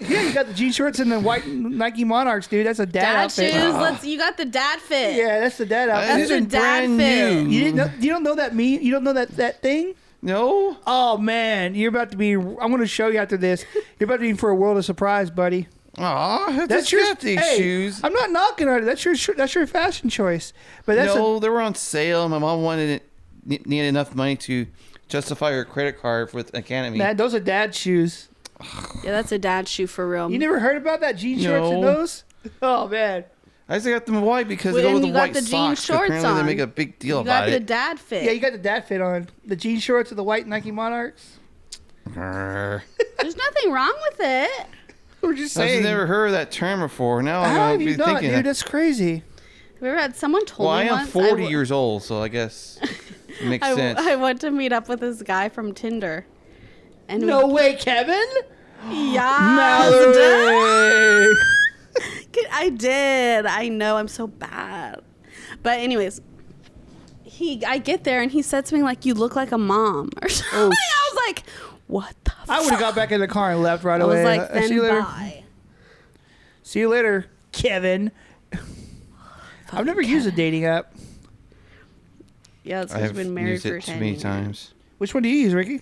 Yeah, you got the jean shorts and the white Nike Monarchs, dude. That's a dad outfit. Shoes. You got the dad fit. Yeah, that's the dad outfit. That's the dad fit. You don't know that meme? You don't know that thing? No. Oh man, you're about to be. I'm going to show you after this. You're about to be in for a world of surprise, buddy. Aw, that's your shoes. I'm not knocking on it. That's your fashion choice. But that's they were on sale. My mom needed enough money to justify her credit card with Academy. Man, those are dad shoes. Yeah, that's a dad shoe for real. You never heard about that jean shorts and those? Oh man, I just got them white because Well, they go with and the you got white the jean socks. shorts Apparently, on. they make a big deal You about got the it. dad fit. Yeah, you got the dad fit on. The jean shorts with the white Nike Monarchs. Grr. There's nothing wrong with it. We're just I've saying. never heard of that term before. Now I'm How going have to you be not, thinking. dude? That's crazy. Have you ever had someone told Well, I me am once? 40 years old, so I guess it makes sense. I went to meet up with this guy from Tinder. And No way, Kevin. Yeah. Malori. I did. I know. I'm so bad. But anyways, I get there and he said something like, "You look like a mom," or something. Oh, I was like, "What the?" I would have got back in the car and left right I away. was like, See you "Then later. bye." See you later, Kevin. I've never used a dating app. Yeah, it's I because have you've been married used for it 10 too many years. times. Which one do you use, Ricky?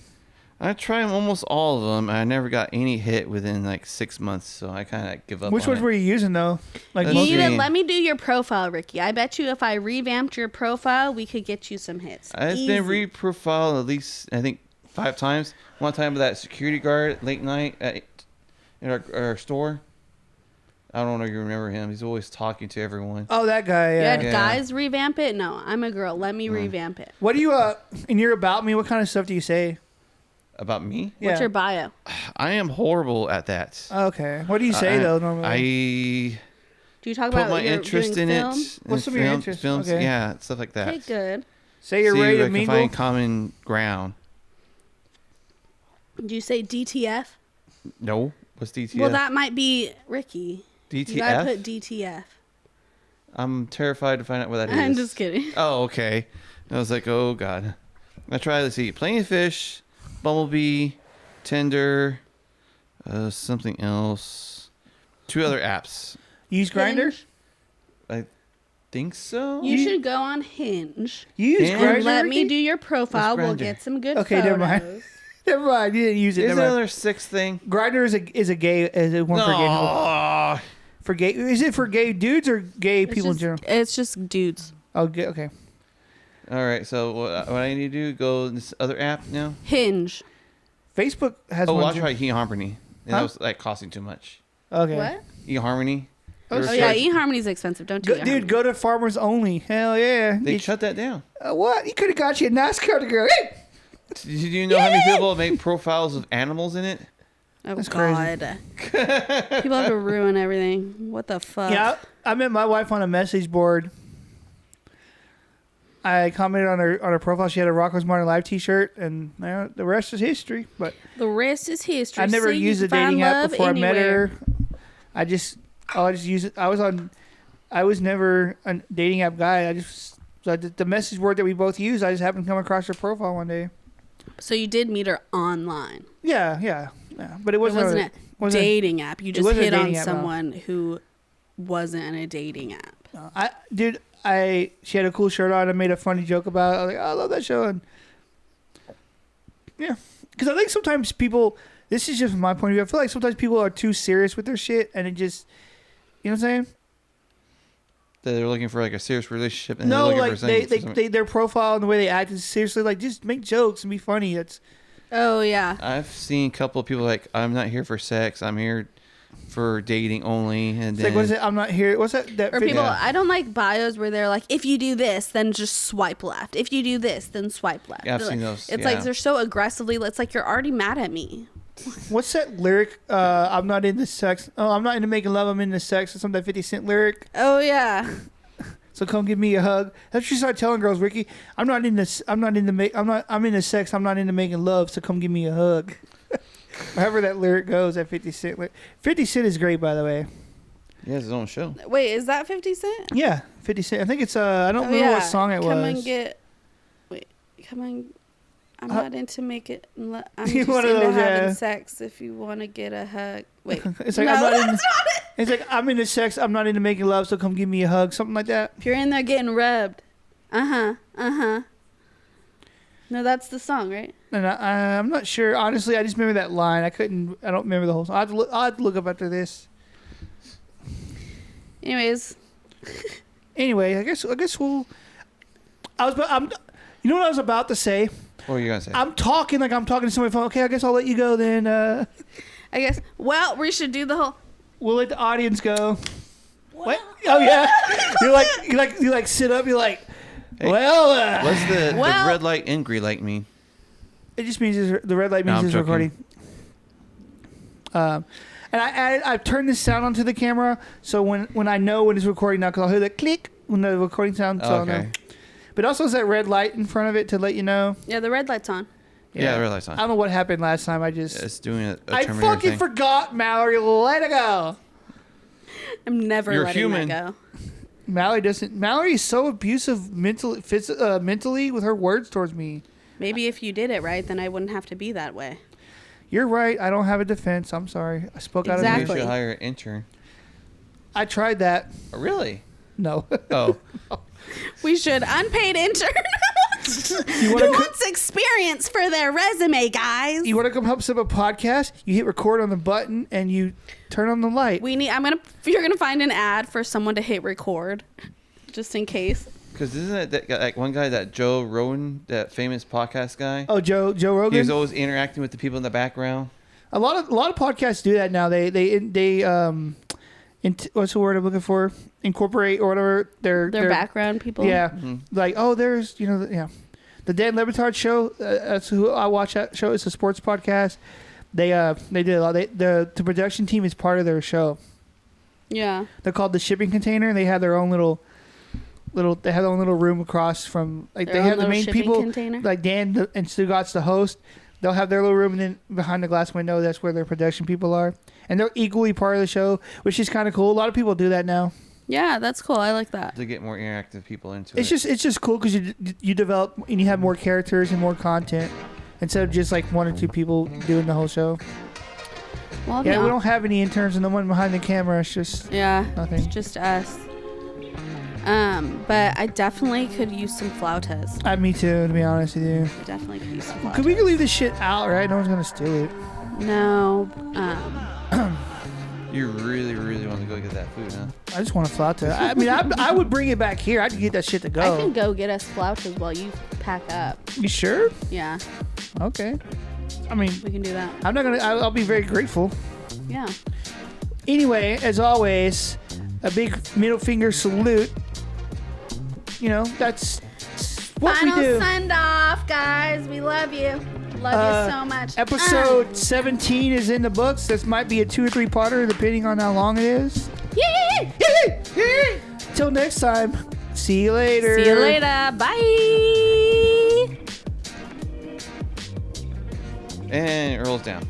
I tried almost all of them. I never got any hit within like 6 months, so I kind of give up. Which on ones it. were you using though? Like You You most need to Green. let me do your profile, Ricky. I bet you if I revamped your profile, we could get you some hits. I've Easy. been re-profiled at least I think 5 times. One time with that security guard late night in our store. I don't know if you remember him. He's always talking to everyone. Oh, that guy. You Yeah. had Yeah. guys revamp it? No, I'm a girl. Let me revamp it. What do you in your about me? What kind of stuff do you say? About me? Yeah. What's your bio? I am horrible at that. Okay. What do you say though normally? I Do you talk put about my you're interest doing in film? it. What's some of your interests? Films, Okay. yeah, stuff like that. Okay, good. Say you're See ready if to I can mingle. find common ground. Do you say DTF? No, what's DTF? Well, that might be Ricky. DTF. You gotta put DTF. I'm terrified to find out what that is. I'm just kidding. Oh, okay. I was like, oh god. I tried to see Plenty of Fish, Bumblebee, Tinder, something else. 2 other apps. You use Grindr? Hinge. Think so. You should go on Hinge You use Hinge? Grindr? and let me Ricky? do your profile. What's We'll Grindr? get some good Okay, photos. never mind. Never mind. You didn't use it. Is Never there mind. another 6th thing? Grindr is a gay one for gay. No. For gay, is it for gay dudes or gay It's people in just- general? It's just dudes. Oh, okay. All right. So what I need to do? Go this other app now. Hinge. Facebook has Oh, one. I'll too. try eHarmony. And Huh? that was like costing too much. Okay. What? eHarmony. Oh, Oh yeah, eHarmony's expensive. Don't do Go, dude, go to Farmers Only. Hell yeah. They shut that down. What? You could have got you a NASCAR to go. Hey! Did you know how many people make profiles of animals in it? Oh That's crazy. God. People have to ruin everything. What the fuck? Yeah, I met my wife on a message board. I commented on her profile. She had a Rocco's Modern Live T-shirt, and the rest is history. But The rest is history. I never See, used you a can find dating app love before I met anywhere. her. I just use it. I was never a dating app guy. The message board that we both use. I just happened to come across her profile one day. So you did meet her online. Yeah. But it It wasn't. wasn't a dating app. You just wasn't a hit on dating app, no. someone who wasn't in a dating app. She had a cool shirt on. I made a funny joke about it. I was like, oh, I love that show. And yeah, because I think sometimes people. This is just from my point of view. I feel like sometimes people are too serious with their shit, and it just, you know what I'm saying? That they're looking for like a serious relationship. And No, they're looking like for something- they their profile and the way they act is seriously like just make jokes and be funny. It's Oh yeah. I've seen a couple of people like, I'm not here for sex. I'm here for dating only. And it's then like what is it? I'm not here. What's that? Or people, Yeah. I don't like bios where they're like, if you do this, then just swipe left. If you do this, then swipe left. Yeah, I've They're seen like- those, It's yeah. like they're so aggressively. It's like you're already mad at me. What's that lyric? I'm not into sex. Oh, I'm not into making love. I'm into sex. Or something, that 50 Cent lyric. Oh yeah. So come give me a hug. That's what you start telling girls, Ricky. I'm into sex. I'm not into making love. So come give me a hug. However that lyric goes, that 50 Cent. 50 Cent is great, by the way. he has his own show. Wait, is that 50 Cent? Yeah, 50 Cent. I think it's I don't Oh, remember yeah. what song it Come was. and get. Wait, come on. I'm not into make it. I'm One just of into those, having yeah. sex. If you want to get a hug. Wait. It's like no, I'm not that's into. not it. It's like I'm into sex. I'm not into making love. So come give me a hug. Something like that. If you're in there getting rubbed. No, that's the song, right? And I'm not sure. Honestly, I just remember that line. I don't remember the whole song. I'll have to look up after this. Anyways, Anyway, I guess we'll. You know what I was about to say? What were you going to say? I'm talking like I'm talking to somebody. Okay, I guess I'll let you go then. I guess. Well, we should do the whole. We'll let the audience go. What? Oh yeah. you like sit up. You're like, Hey, well. What's the red light and green light mean? It just means the red light means it's recording. And I've turned this sound onto the camera, so when I know when it's recording now, because I'll hear the click when the recording sound. So okay. I'll know. But also has that red light in front of it to let you know. Yeah, the red light's on. Yeah, the red light's on. I don't know what happened last time. It's doing a I Terminator fucking thing. forgot, Mallory. Let it go. I'm never You're letting human. that go. Mallory is so abusive mentally with her words towards me. Maybe if you did it right, then I wouldn't have to be that way. You're right. I don't have a defense. I'm sorry. I spoke out of Exactly. You should hire an intern. I tried that. Oh, really? No. Oh. We should unpaid intern. You Who want to wants experience for their resume, guys? you want to come help set up a podcast? You hit record on the button and you turn on the light. You're gonna find an ad for someone to hit record, just in case. Because isn't it that guy, like one guy, that Joe Rogan, that famous podcast guy? Oh, Joe Rogan. He was always interacting with the people in the background. A lot of podcasts do that now. They what's the word I'm looking for? Incorporate or whatever their background people. Yeah, Mm-hmm. like there's the Dan Le Batard show. That's who I watch. That show. It's a sports podcast. They did a lot. The production team is part of their show. Yeah. They're called the Shipping Container. They have their own little they have their own little room across from like Their they own have the little main shipping people container? like Dan and Stugat's the host. They'll have their little room, and then behind the glass window, that's where their production people are, and they're equally part of the show, which is kind of cool. A lot of people do that now. Yeah, that's cool. I like that. To get more interactive people into It's it. just cool because you develop and you have more characters and more content instead of just like one or two people doing the whole show. Well, Yeah, no. we don't have any interns and no one behind the camera. It's just nothing. It's just us. But I definitely could use some flautas. Me too, to be honest with you. I definitely could use some flautas. We could leave this shit out, right? No one's gonna steal it. No. You really, really want to go get that food, huh? I just want a flauta. I mean, I would bring it back here. I'd get that shit to go. I can go get us flautas while you pack up. You sure? Yeah, Okay. I mean, we can do that. I'm not gonna. I'll be very grateful. Yeah. Anyway, as always, a big middle finger salute. You know, that's what Final we do. send off, guys. We love you. Love you so much. Episode 17 is in the books. This might be a 2 or 3 parter, depending on how long it is. Yay! Till next time. See you later. See you later. Bye. And Earl's down.